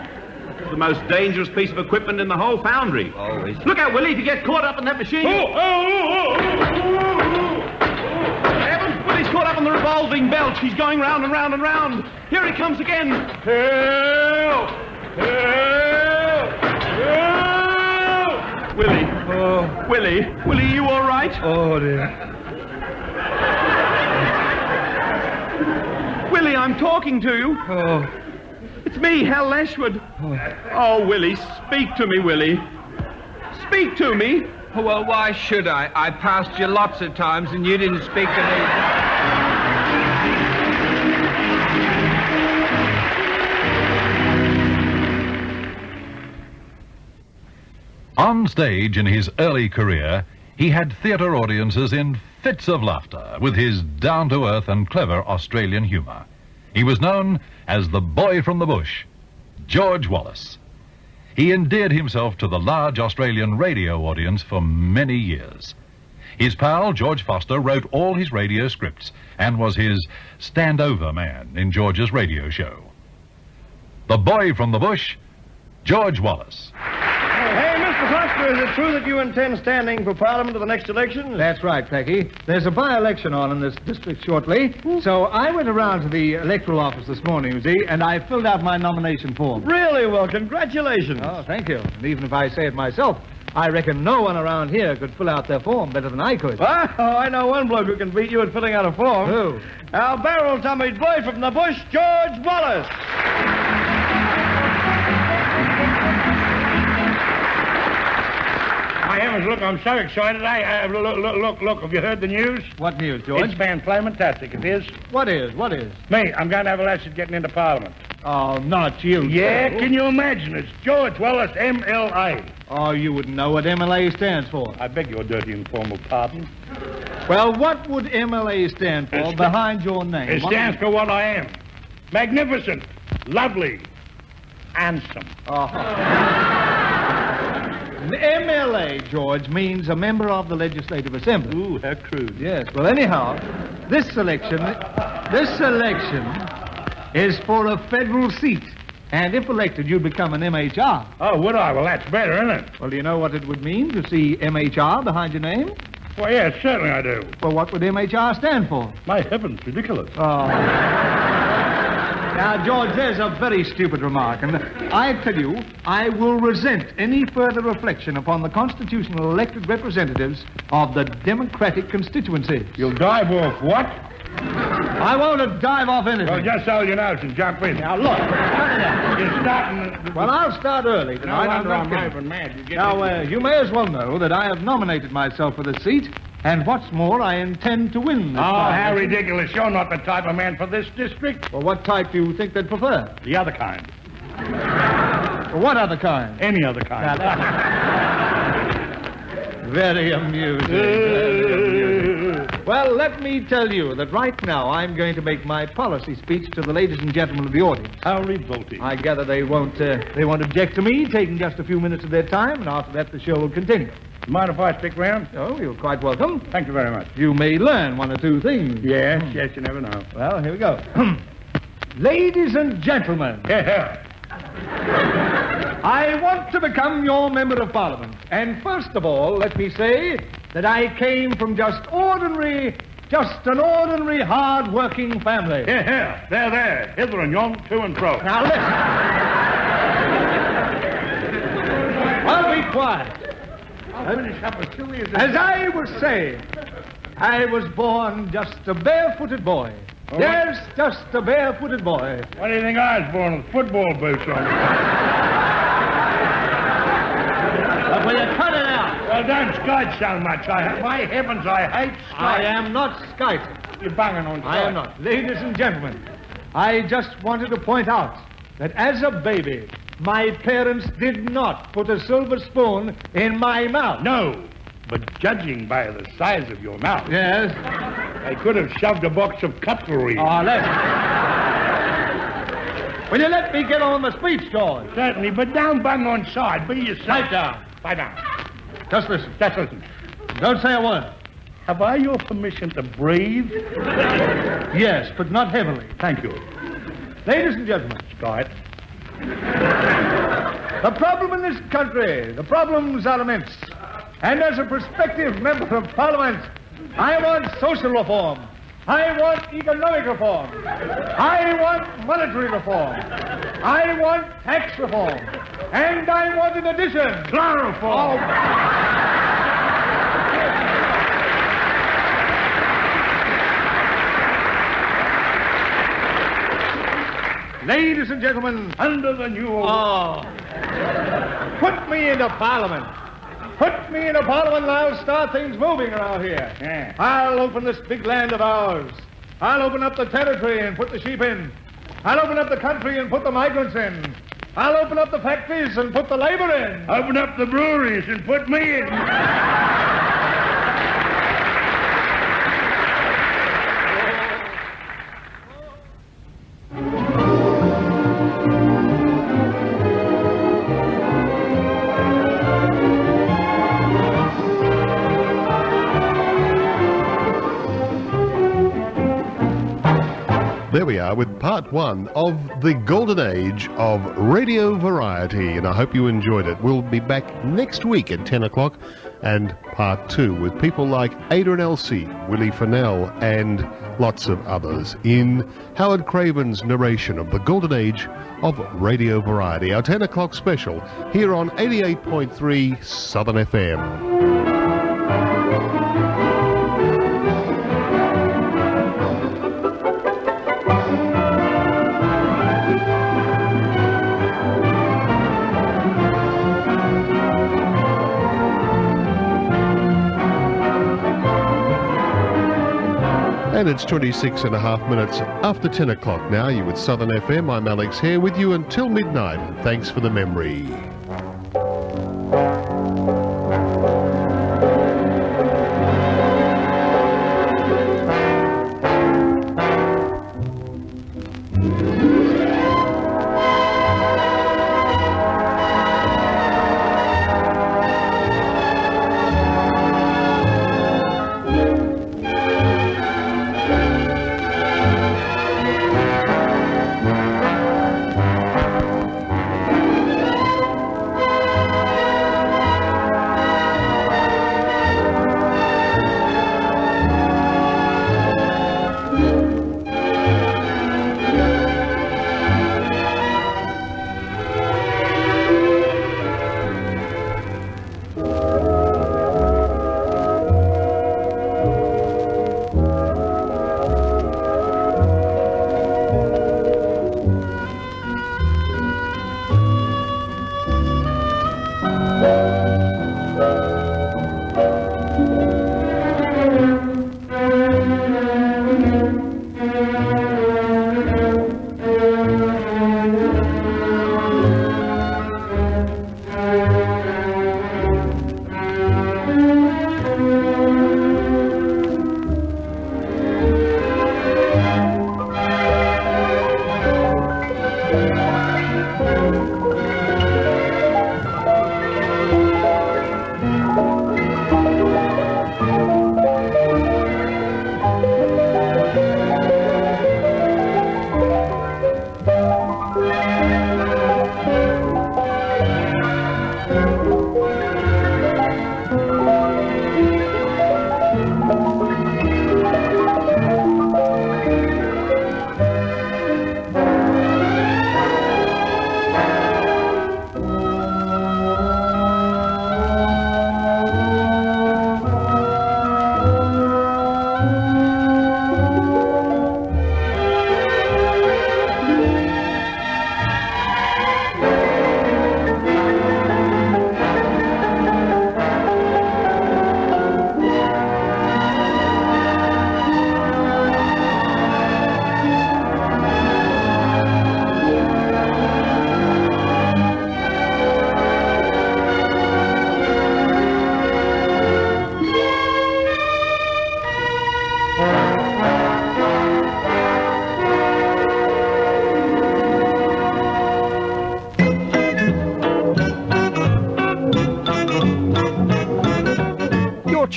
It's the most dangerous piece of equipment in the whole foundry. Always. Look out, Willie, if you get caught up in that machine. Heavens, Willie's caught up in the revolving belt. He's going round and round and round. Here he comes again. Help! Help! Help! Willie. Oh. Willie, you all right? Oh, dear. Willie, I'm talking to you. Oh. It's me, Hal Lashwood. Oh, Willie, speak to me, Willie. Speak to me. Oh, well, why should I? I passed you lots of times and you didn't speak to me. On stage in his early career, he had theatre audiences in fits of laughter with his down-to-earth and clever Australian humour. He was known as the boy from the bush, George Wallace. He endeared himself to the large Australian radio audience for many years. His pal, George Foster, wrote all his radio scripts and was his stand-over man in George's radio show. The boy from the bush, George Wallace. Hey, Mr. Foster, is it true that you intend standing for Parliament at the next election? That's right, Pecky. There's a by-election on in this district shortly. So I went around to the electoral office this morning, you see, and I filled out my nomination form. Really? Well, congratulations. Oh, thank you. And even if I say it myself, I reckon no one around here could fill out their form better than I could. Oh, I know one bloke who can beat you at filling out a form. Who? Our barrel-tummied boy from the bush, George Wallace. My heavens, look, I'm so excited. Look, have you heard the news? What news, George? It's fantastic, it is. What is? Me, I'm going to have a lass getting into Parliament. Oh, not you. Yeah, sir. can you imagine? It's George Wallace, MLA. Oh, you wouldn't know what MLA stands for. I beg your dirty informal pardon. Well, what would MLA stand for behind your name? It stands for what I am. Magnificent, lovely, handsome. MLA, George, means a member of the Legislative Assembly. Ooh, how crude. Yes, well, anyhow, this election is for a federal seat. And if elected, you'd become an MHR. Oh, would I? Well, that's better, isn't it? Well, do you know what it would mean to see MHR behind your name? Well, yes, certainly I do. Well, what would MHR stand for? My heavens, ridiculous. Oh. Now, George, there's a very stupid remark, and I tell you, I will resent any further reflection upon the constitutional elected representatives of the Democratic constituency. You'll dive off what? I won't dive off anything. Well, just hold your nose and jump in. Now, look, cut it out. You're starting... Well, I'll start early tonight. No wonder I'm I'm not raving mad. Now, you may as well know that I have nominated myself for the seat, and what's more, I intend to win this how election. ridiculous. You're not the type of man for this district. Well, what type do you think they'd prefer? The other kind. What other kind? Any other kind. Very amusing. Very amusing. Well, let me tell you that right now I'm going to make my policy speech to the ladies and gentlemen of the audience. How revolting. I gather they won't object to me taking just a few minutes of their time, and after that the show will continue. Mind if I stick round? Oh, you're quite welcome. Thank you very much. You may learn one or two things. Yes, yes, you never know. Well, here we go. Ladies and gentlemen. Yeah. I want to become your member of parliament. And first of all, let me say that I came from just an ordinary, hard-working family. Here, there, hither and yon, to and fro. Now listen. Well, be quiet. I'll finish up as soon as I was saying, I was born just a barefooted boy. Well, yes, just a barefooted boy. What do you think I was born with football boots on? But will you cut it out? Well, don't skite so much. My heavens, I hate skite. I am not skiting. You're banging on skite. I am not. Ladies and gentlemen, I just wanted to point out that as a baby, my parents did not put a silver spoon in my mouth. No, but judging by the size of your mouth... Yes? They could have shoved a box of cutlery. Oh, Will you let me get on the speech, George? Certainly, but don't bang on side. Be yourself. Pipe down. Pipe down. Just listen. Just listen. Don't say a word. Have I your permission to breathe? Yes, but not heavily. Thank you. Ladies and gentlemen. Skite. The problem in this country, the problems are immense. And as a prospective member of Parliament, I want social reform. I want economic reform. I want monetary reform. I want tax reform. And I want, in addition, chloroform. Ladies and gentlemen, under the new... Oh. Put me into Parliament. Put me into Parliament and I'll start things moving around here. Yeah. I'll open this big land of ours. I'll open up the territory and put the sheep in. I'll open up the country and put the migrants in. I'll open up the factories and put the labor in. Open up the breweries and put me in. There we are with part one of the golden age of radio variety, and I hope you enjoyed it. We'll be back next week at 10 o'clock and part two with people like Ada and Elsie, Willie Fennell, and lots of others in Howard Craven's narration of the golden age of radio variety, our 10 o'clock special here on 88.3 Southern FM. And it's 26 and a half minutes after 10 o'clock now. You're with Southern FM. I'm Alex Hehr with you until midnight. Thanks for the memory.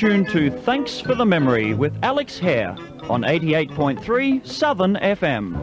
tuned to Thanks for the Memory with Alex Hehr on 88.3 Southern FM.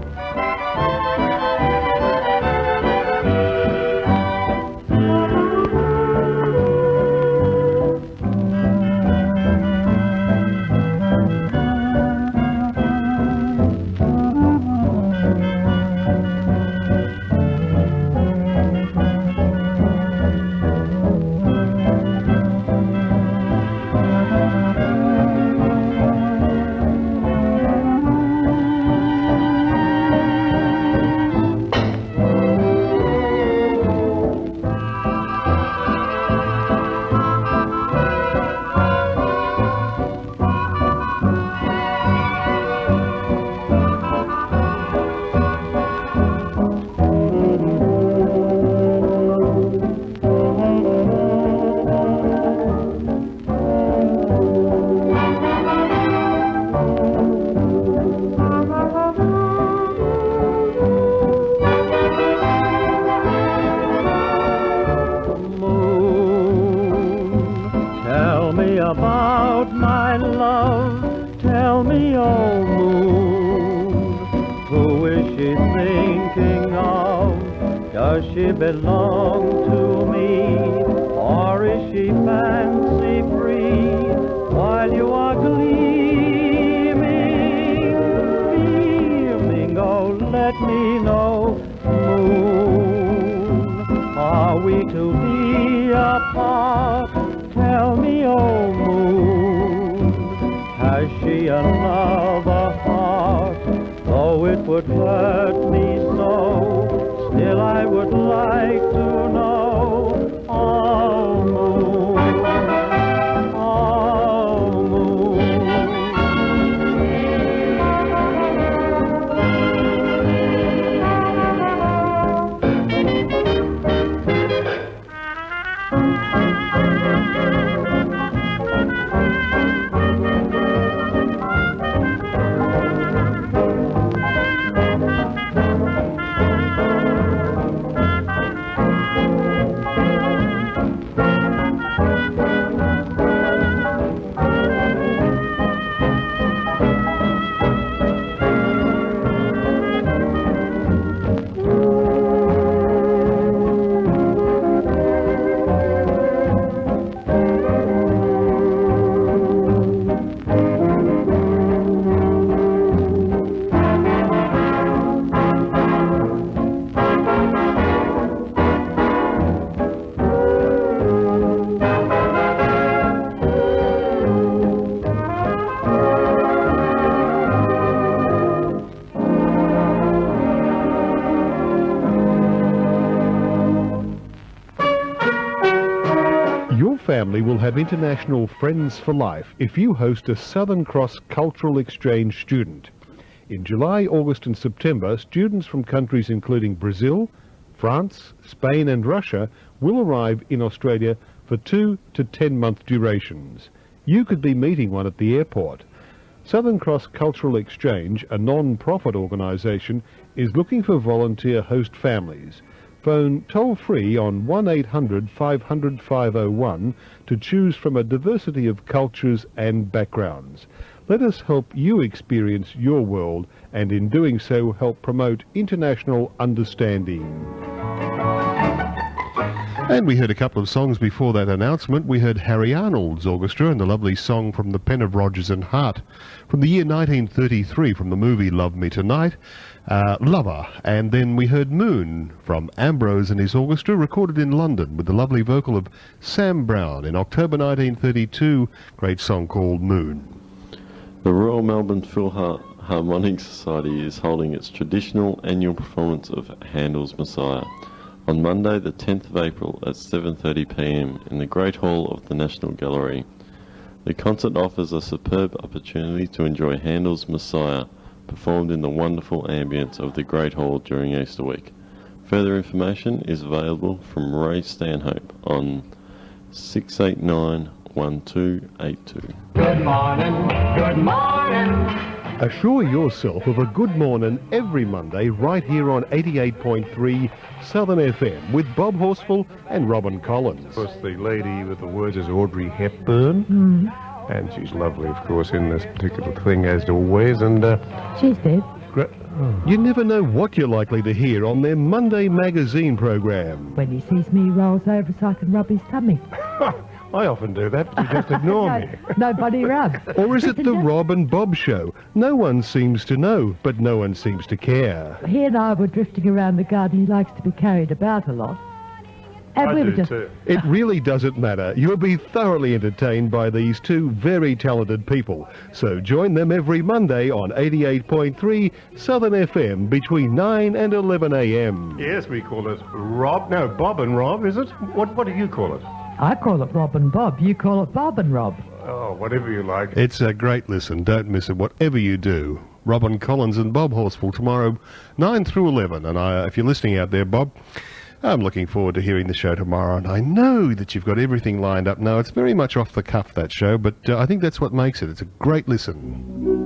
about my love. Tell me, oh moon, who is she thinking of? Does she belong to me, or is she fancy free while you are gleaming, beaming? Oh, let me know, moon, are we to be apart? Tell me, oh moon, has she another heart? Though it would hurt me so, still I would like to know. Oh moon, oh moon. Family will have international friends for life if you host a Southern Cross Cultural Exchange student. In July, August and September, students from countries including Brazil, France, Spain and Russia will arrive in Australia for 2 to 10-month durations. You could be meeting one at the airport. Southern Cross Cultural Exchange, a non-profit organisation, is looking for volunteer host families. Phone toll-free on 1-800-500-501 to choose from a diversity of cultures and backgrounds. Let us help you experience your world and in doing so help promote international understanding. And we heard a couple of songs before that announcement. We heard Harry Arnold's orchestra and the lovely song from the pen of Rogers and Hart from the year 1933 from the movie Love Me Tonight, Lover. And then we heard Moon from Ambrose and his orchestra, recorded in London with the lovely vocal of Sam Brown in October 1932, great song called Moon. The Royal Melbourne Philharmonic Society is holding its traditional annual performance of Handel's Messiah on Monday the 10th of April at 7:30 p.m. in the Great Hall of the National Gallery. The concert offers a superb opportunity to enjoy Handel's Messiah performed in the wonderful ambience of the Great Hall during Easter week. Further information is available from Ray Stanhope on 689-1282. Good morning, good morning. Assure yourself of a good morning every Monday right here on 88.3 Southern FM with Bob Horsfall and Robin Collins. Of course, the lady with the words is Audrey Hepburn. And she's lovely, of course, in this particular thing, as always. And She's dead. You never know what you're likely to hear on their Monday magazine program. When he sees me, he rolls over so I can rub his tummy. I often do that. You just ignore me. Nobody rubs. Or is it the Rob and Bob show? No one seems to know, but no one seems to care. He and I were drifting around the garden. He likes to be carried about a lot. And we were just... It really doesn't matter. You'll be thoroughly entertained by these two very talented people. So join them every Monday on 88.3 Southern FM between 9 and 11 a.m. Yes, we call it Bob and Rob, is it? What do you call it? I call it Rob and Bob. You call it Bob and Rob. Oh, whatever you like. It's a great listen. Don't miss it, whatever you do. Robin Collins and Bob Horsfall tomorrow, 9 through 11. And if you're listening out there, Bob, I'm looking forward to hearing the show tomorrow. And I know that you've got everything lined up now. It's very much off the cuff, that show, but I think that's what makes it. It's a great listen.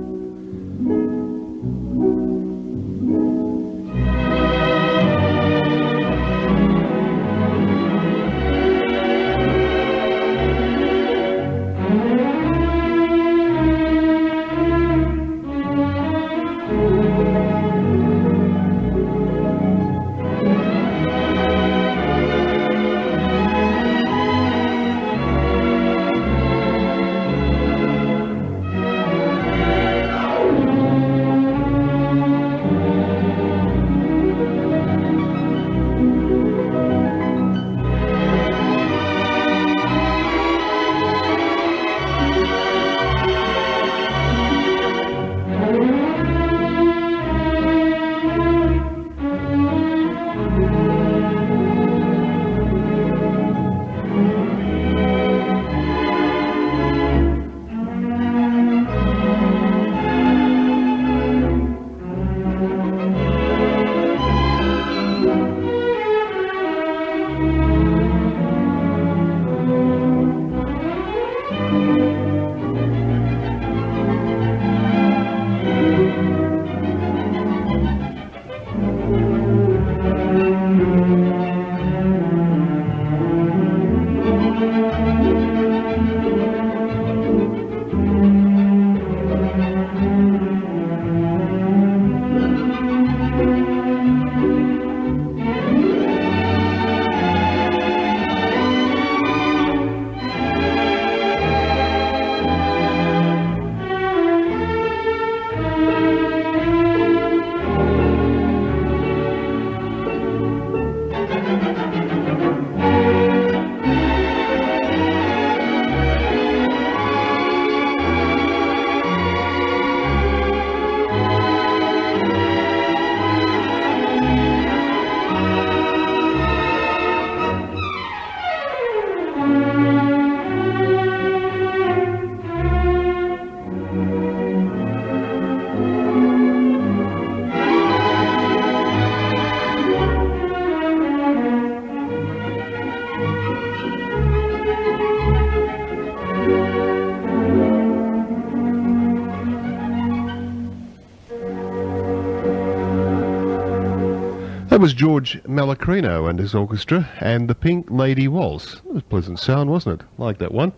That was George Malacrino and his orchestra, and the Pink Lady Waltz. It was a pleasant sound, wasn't it? Like that one.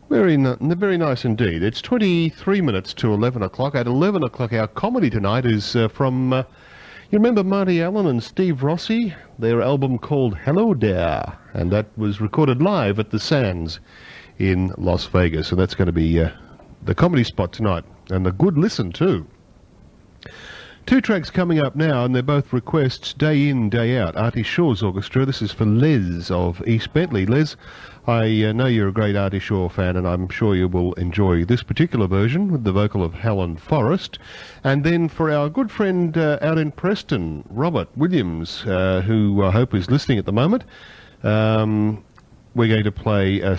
Very nice indeed. It's 23 minutes to 11 o'clock. At 11 o'clock, our comedy tonight is from, you remember Marty Allen and Steve Rossi? Their album called Hello There, and that was recorded live at the Sands in Las Vegas. So that's going to be the comedy spot tonight, and a good listen too. Two tracks coming up now, and they're both requests, day in, day out. Artie Shaw's orchestra. This is for Les of East Bentley. Les, I know you're a great Artie Shaw fan, and I'm sure you will enjoy this particular version with the vocal of Helen Forrest. And then for our good friend out in Preston, Robert Williams, who I hope is listening at the moment, we're going to play a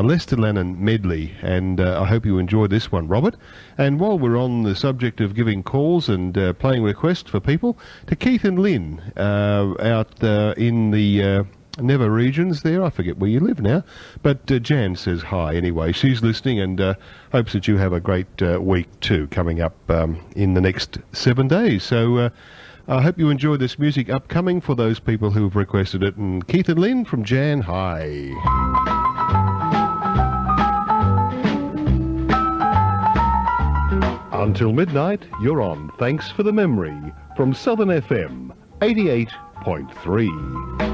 Lester Lennon medley, and I hope you enjoy this one, Robert. And while we're on the subject of giving calls and playing requests for people, to Keith and Lynn out in the Never regions there, I forget where you live now, but Jan says hi anyway. She's listening and hopes that you have a great week too coming up in the next 7 days. So I hope you enjoy this music upcoming for those people who've requested it. And Keith and Lynn from Jan, hi. Until midnight, you're on Thanks for the Memory from Southern FM 88.3.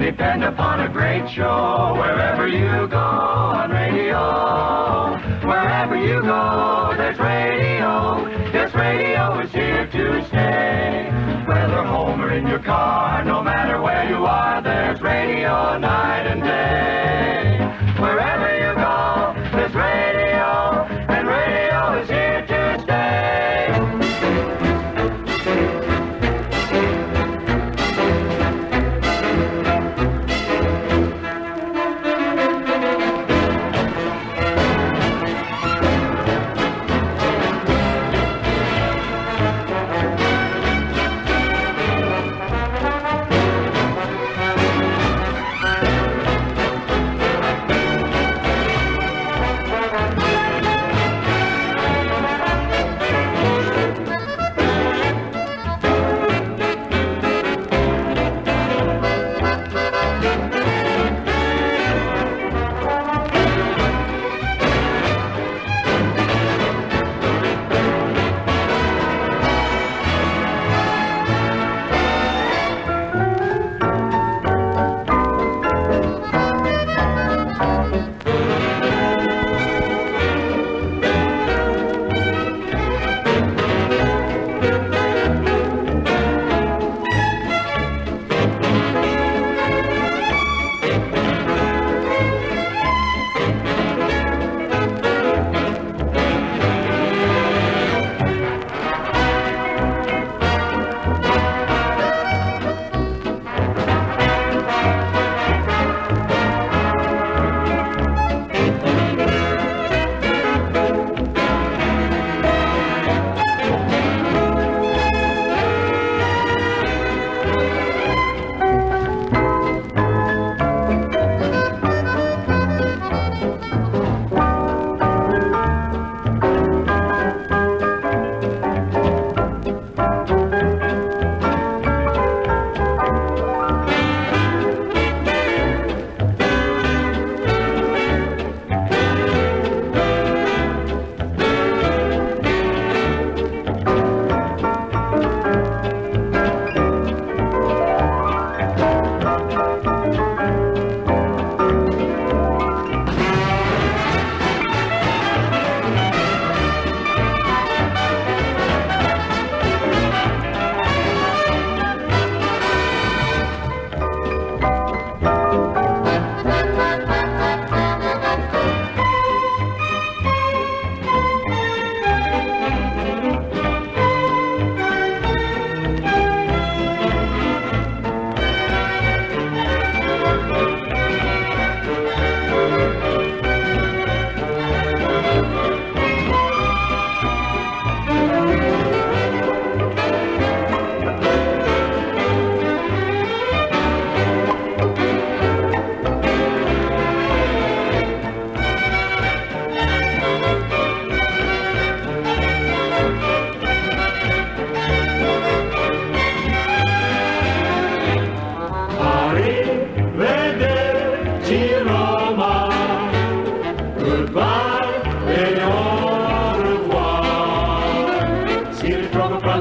Depend upon a great show wherever you go on radio. Wherever you go, there's radio. Yes, radio is here to stay. Whether home or in your car, no matter where you are, there's radio night and day. Wherever you go, there's radio, and radio is here to stay.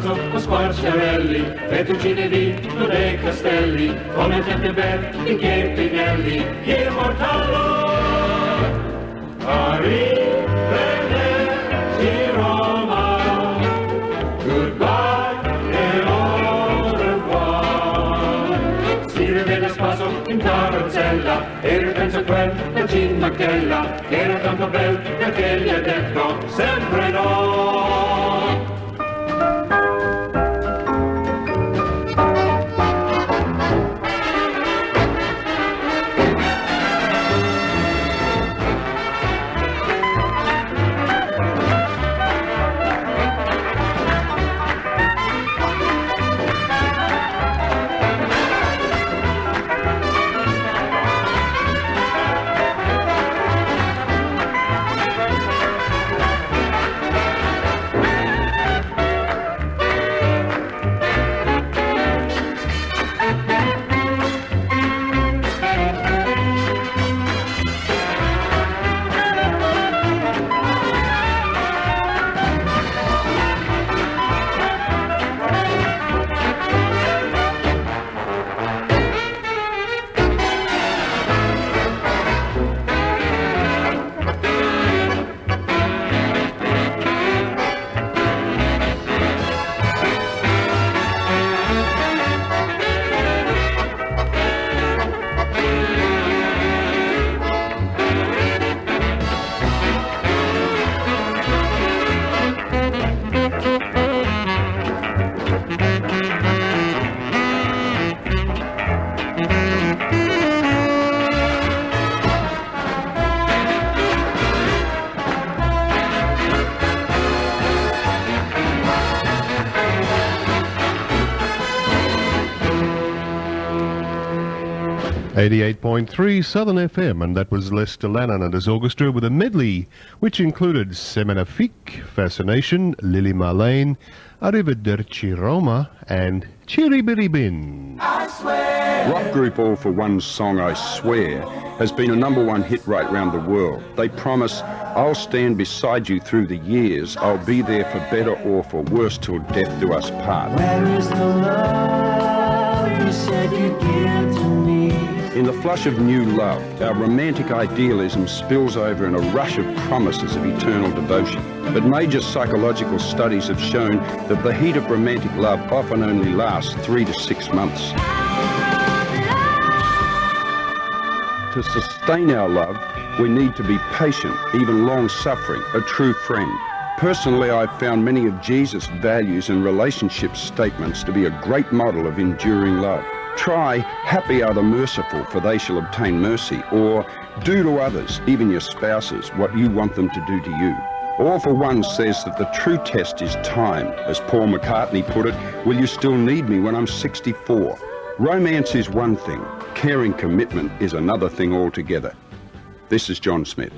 spasso con squarciarelli, fettuccine di non è castelli, come gente belli, in chiempinelli, immortallo. Arrivederci Roma, goodbye e au revoir. Si rivede spasso in carrozzella e ripenso a quella cinnachella che era tanto bella perché gli ha detto sempre no. 88.3 Southern FM, and that was Lester Lannon and his orchestra with a medley which included Seminafique, Fascination, Lily Marlene, Arrivederci Roma and Chiribiribin. Rock group All For One's song I Swear has been a #1 hit right round the world. They promise, I'll stand beside you through the years, I'll be there for better or for worse till death do us part. Where is the love you said you'd give to me? In the flush of new love, our romantic idealism spills over in a rush of promises of eternal devotion. But major psychological studies have shown that the heat of romantic love often only lasts 3 to 6 months. To sustain our love, we need to be patient, even long-suffering, a true friend. Personally, I've found many of Jesus' values and relationship statements to be a great model of enduring love. Try, happy are the merciful, for they shall obtain mercy, or do to others, even your spouses, what you want them to do to you. All For One says that the true test is time. As Paul McCartney put it, will you still need me when I'm 64? Romance is one thing, caring commitment is another thing altogether. This is John Smith.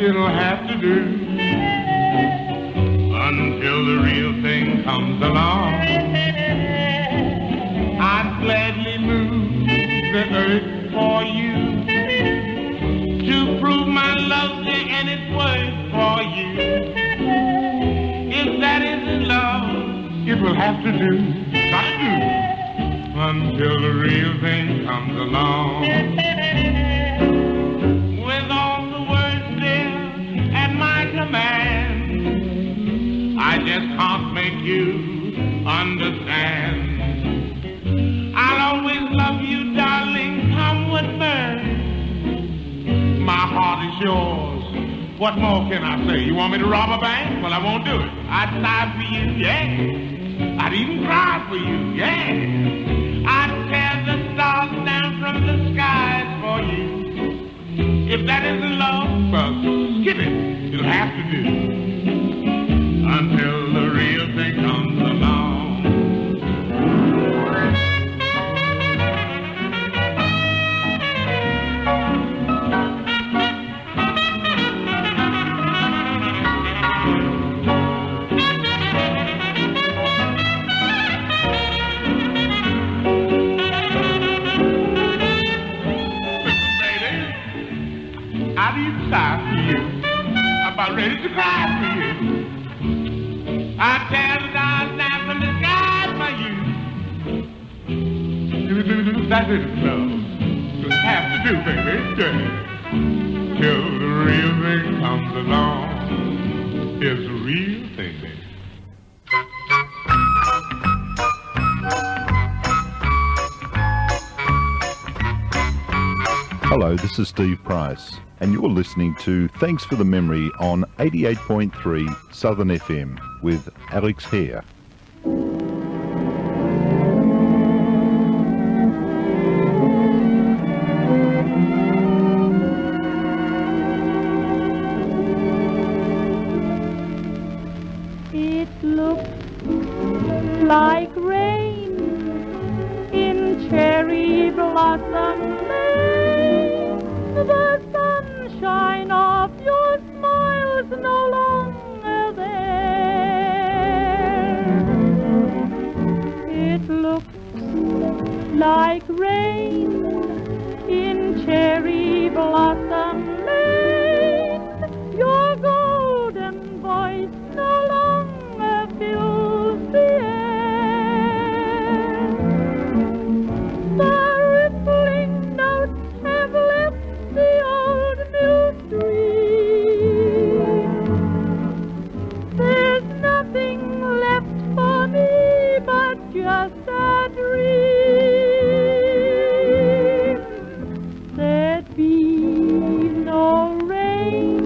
it'll have to do until the real thing comes along. I'd gladly move the earth for you to prove my love and its worth for you. If that isn't love, it will have to do, gotta do, until the real thing comes along. With all the words there at my command, I just can't make you understand. I'll always love you, darling, come what may. My heart is yours. What more can I say? You want me to rob a bank? Well, I won't do it. I'd die for you, yeah. I'd even cry for you, yeah. I'd tear the stars down from the skies for you. If that isn't love, well, skip it. It'll have to do until the real thing comes along. I'd even sigh for you. I'm about ready to cry for you. I'd tear the stars down from the sky for you. That's it, love. You'll have to do, baby, till the real thing comes along. It's the real thing, baby. Hello, this is Steve Price, and you're listening to Thanks for the Memory on 88.3 Southern FM with Alex Hehr. It looks like rain in cherry blossom lane. The sunshine of your smile's no longer there. It looks like rain in cherry blossom lane. Your golden voice no longer fills the air. The rippling notes have left the old mill stream. There's nothing left for me but just a dream. There'd be no rain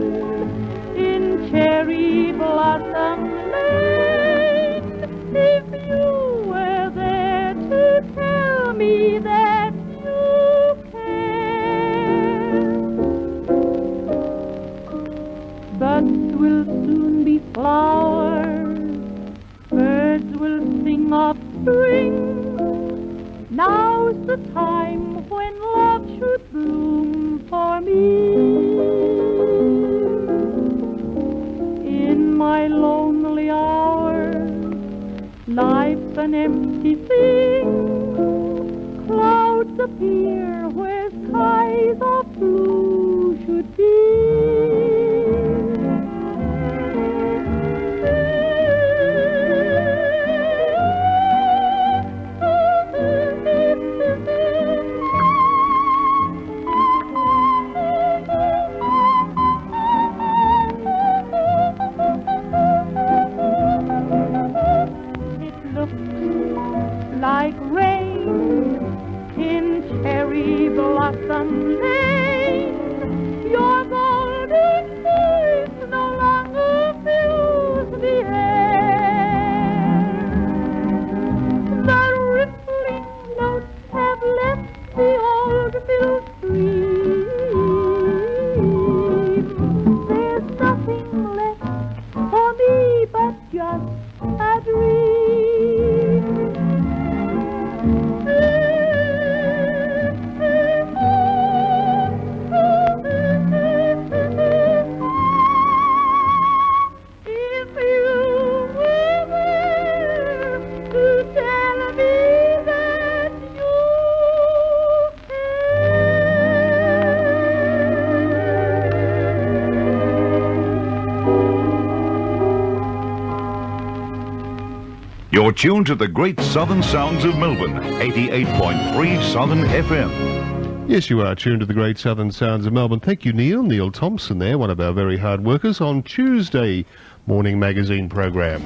in cherry blossom lane if you were there to tell me that you care. Buds will soon be flowers, birds will sing of spring. Now's the time when love should bloom for me. In my lonely hours, life's an empty thing. Clouds appear where skies of blue should be. Like rain in cherry blossom lane, your golden voice no longer fills the air. The rippling notes have left the old mill stream. There's nothing left for me but just a dream. You're tuned to the great southern sounds of Melbourne, 88.3 Southern FM. Yes, you are tuned to the great southern sounds of Melbourne. Thank you, Neil. Neil Thompson there, one of our very hard workers on Tuesday morning magazine program.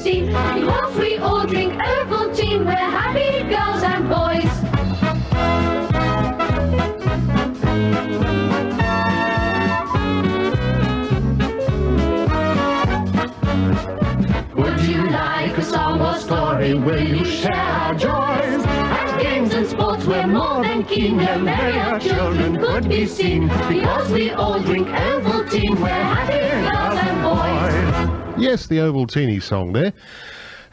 Because we all drink Ovaltine, we're happy girls and boys. Would you like a song or story? Will you share our joys? At games and sports we're more than keen. No merrier children could be seen. Because we all drink Ovaltine, we're happy girls and boys. Yes, the Ovaltine song there.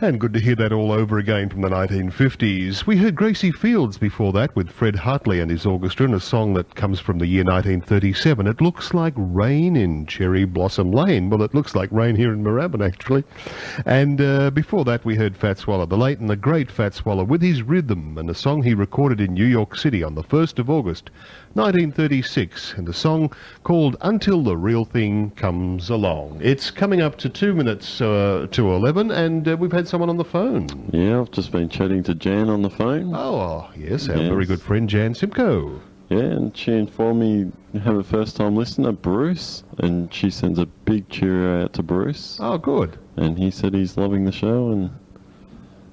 And good to hear that all over again from the 1950s. We heard Gracie Fields before that with Fred Hartley and his orchestra in a song that comes from the year 1937. It looks like rain in Cherry Blossom Lane. Well, it looks like rain here in Moorabbin, actually. And before that, we heard Fat Swallow, the late and the great Fat Swallow, with his rhythm and a song he recorded in New York City on the 1st of August, 1936, and a song called Until the Real Thing Comes Along. It's coming up to 2 minutes to 11, and we've had someone on the phone. Yeah, I've just been chatting to Jan on the phone. Oh, yes, our very good friend Jan Simcoe. Yeah, and she informed me you have a first-time listener, Bruce, and she sends a big cheerio out to Bruce. Oh, good. And he said he's loving the show and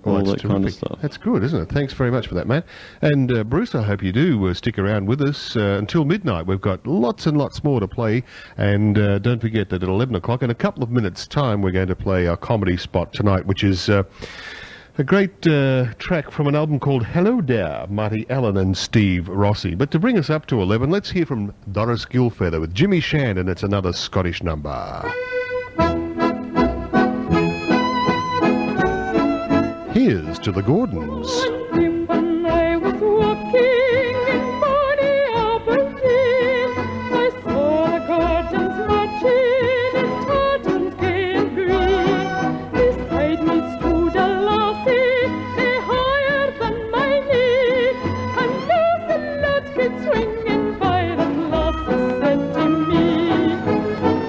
all that kind of stuff. That's good, isn't it? Thanks very much for that, Matt. And Bruce, I hope you do stick around with us until midnight. We've got lots and lots more to play. And don't forget that at 11 o'clock, in a couple of minutes' time, we're going to play our comedy spot tonight, which is a great track from an album called Hello There, Marty Allen and Steve Rossi. But to bring us up to 11, let's hear from Doris Gilfeather with Jimmy Shand, and it's another Scottish number. Here's to the Gordons. When I was walking in bonny Aberdeen, I saw the Gordons marching in tartans gay and green. Beside me stood a lassie, nae higher than my knee, and as the lad came swinging by, that lassie said to me,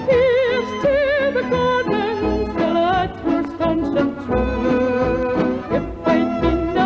here's to the Gordons, the lads were staunch and true. If I'd been a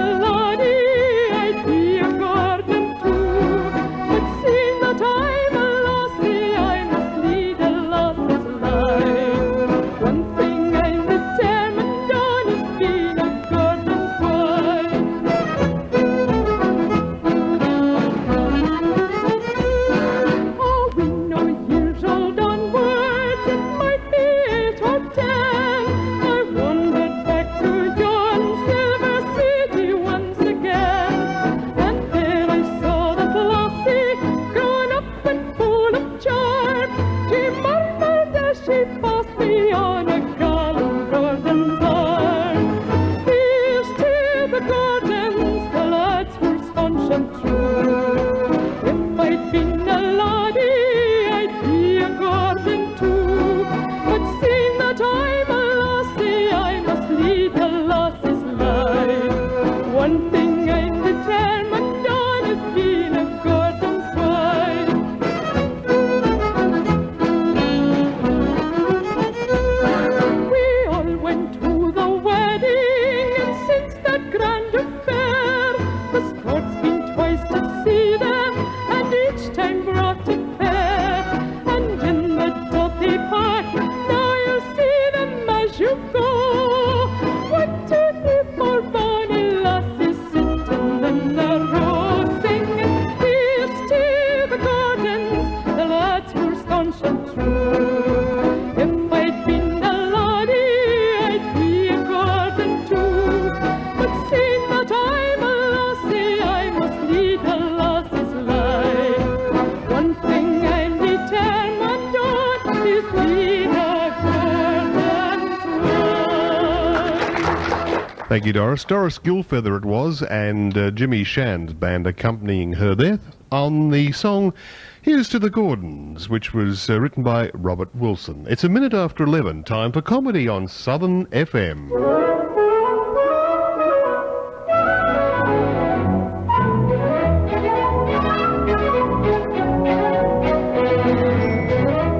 Thank you, Doris. Doris Gilfeather it was, and Jimmy Shand's band accompanying her there on the song Here's to the Gordons, which was written by Robert Wilson. It's a minute after 11, time for comedy on Southern FM.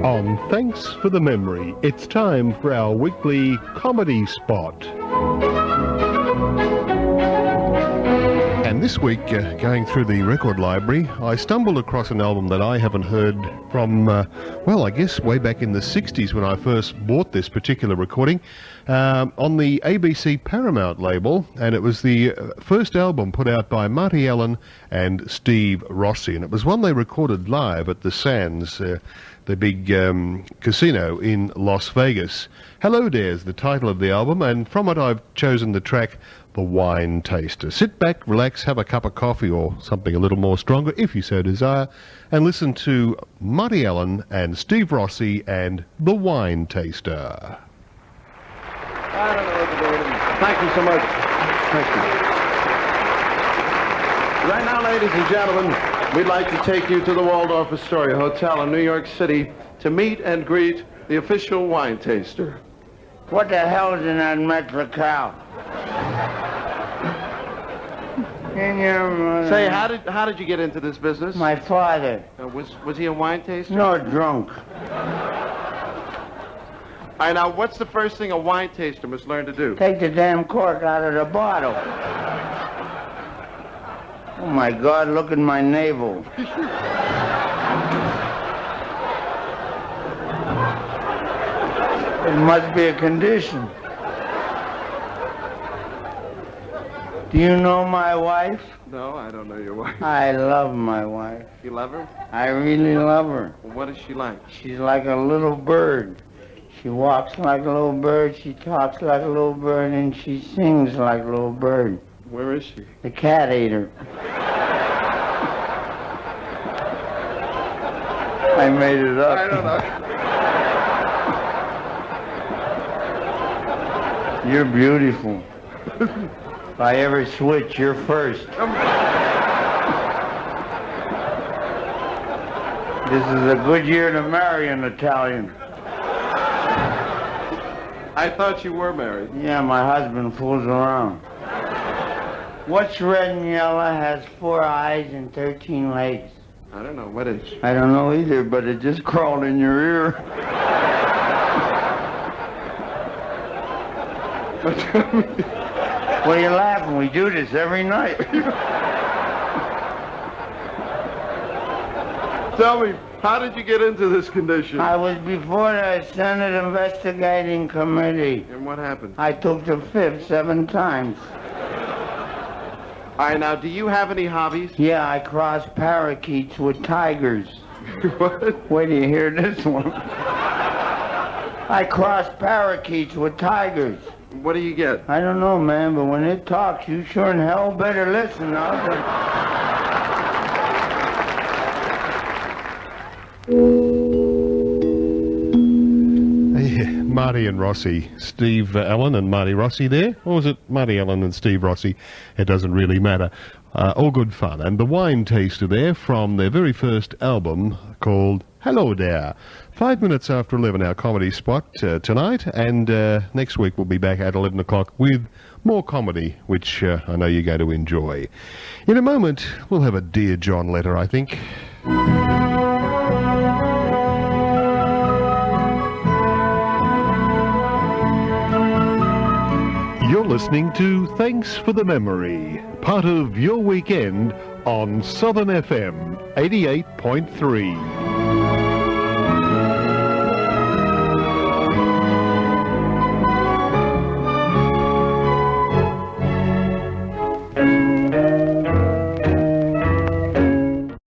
On Thanks for the Memory, it's time for our weekly comedy spot. And this week, going through the record library, I stumbled across an album that I haven't heard from, well, I guess way back in the 60s when I first bought this particular recording, on the ABC Paramount label, and it was the first album put out by Marty Allen and Steve Rossi, and it was one they recorded live at the Sands, the big casino in Las Vegas. Hello There's the title of the album, and from it I've chosen the track The Wine Taster. Sit back, relax, have a cup of coffee or something a little more stronger if you so desire, and listen to Marty Allen and Steve Rossi and The Wine Taster. I don't know what to do with him. Thank you so much. Thank you. Right now, ladies and gentlemen, we'd like to take you to the Waldorf Astoria Hotel in New York City to meet and greet the official wine taster. What the hell is in that Metrical? Say, how did you get into this business? My father. Was he a wine taster? No, drunk. All right, now, what's the first thing a wine taster must learn to do? Take the damn cork out of the bottle. Oh, my God, look at my navel. It must be a condition. Do you know my wife? No, I don't know your wife. I love my wife. You love her? I really love her. Well, what is she like? She's like a little bird. She walks like a little bird, she talks like a little bird, and she sings like a little bird. Where is she? The cat ate her. I made it up. I don't know. You're beautiful. If I ever switch, you're first. This is a good year to marry an Italian. I thought you were married. Yeah, my husband fools around. What's red and yellow, has 4 eyes and 13 legs? I don't know. What is? I don't know either, but it just crawled in your ear. What are you laughing? We do this every night. Tell me, how did you get into this condition? I was before the Senate Investigating Committee. And what happened? I took the fifth 7 times. All right, now, do you have any hobbies? Yeah, I cross parakeets with tigers. What? Wait till you hear this one. I cross parakeets with tigers. What do you get? I don't know, man, but when it talks, you sure in hell better listen now. Yeah, Marty and Rossi. Steve Allen and Marty Rossi there. Or was it Marty Allen and Steve Rossi? It doesn't really matter. All good fun. And the wine taster there from their very first album called Hello There. 5 minutes after 11, our comedy spot tonight. And next week we'll be back at 11 o'clock with more comedy, which I know you're going to enjoy. In a moment, we'll have a Dear John letter, I think. You're listening to Thanks for the Memory, part of your weekend on Southern FM 88.3.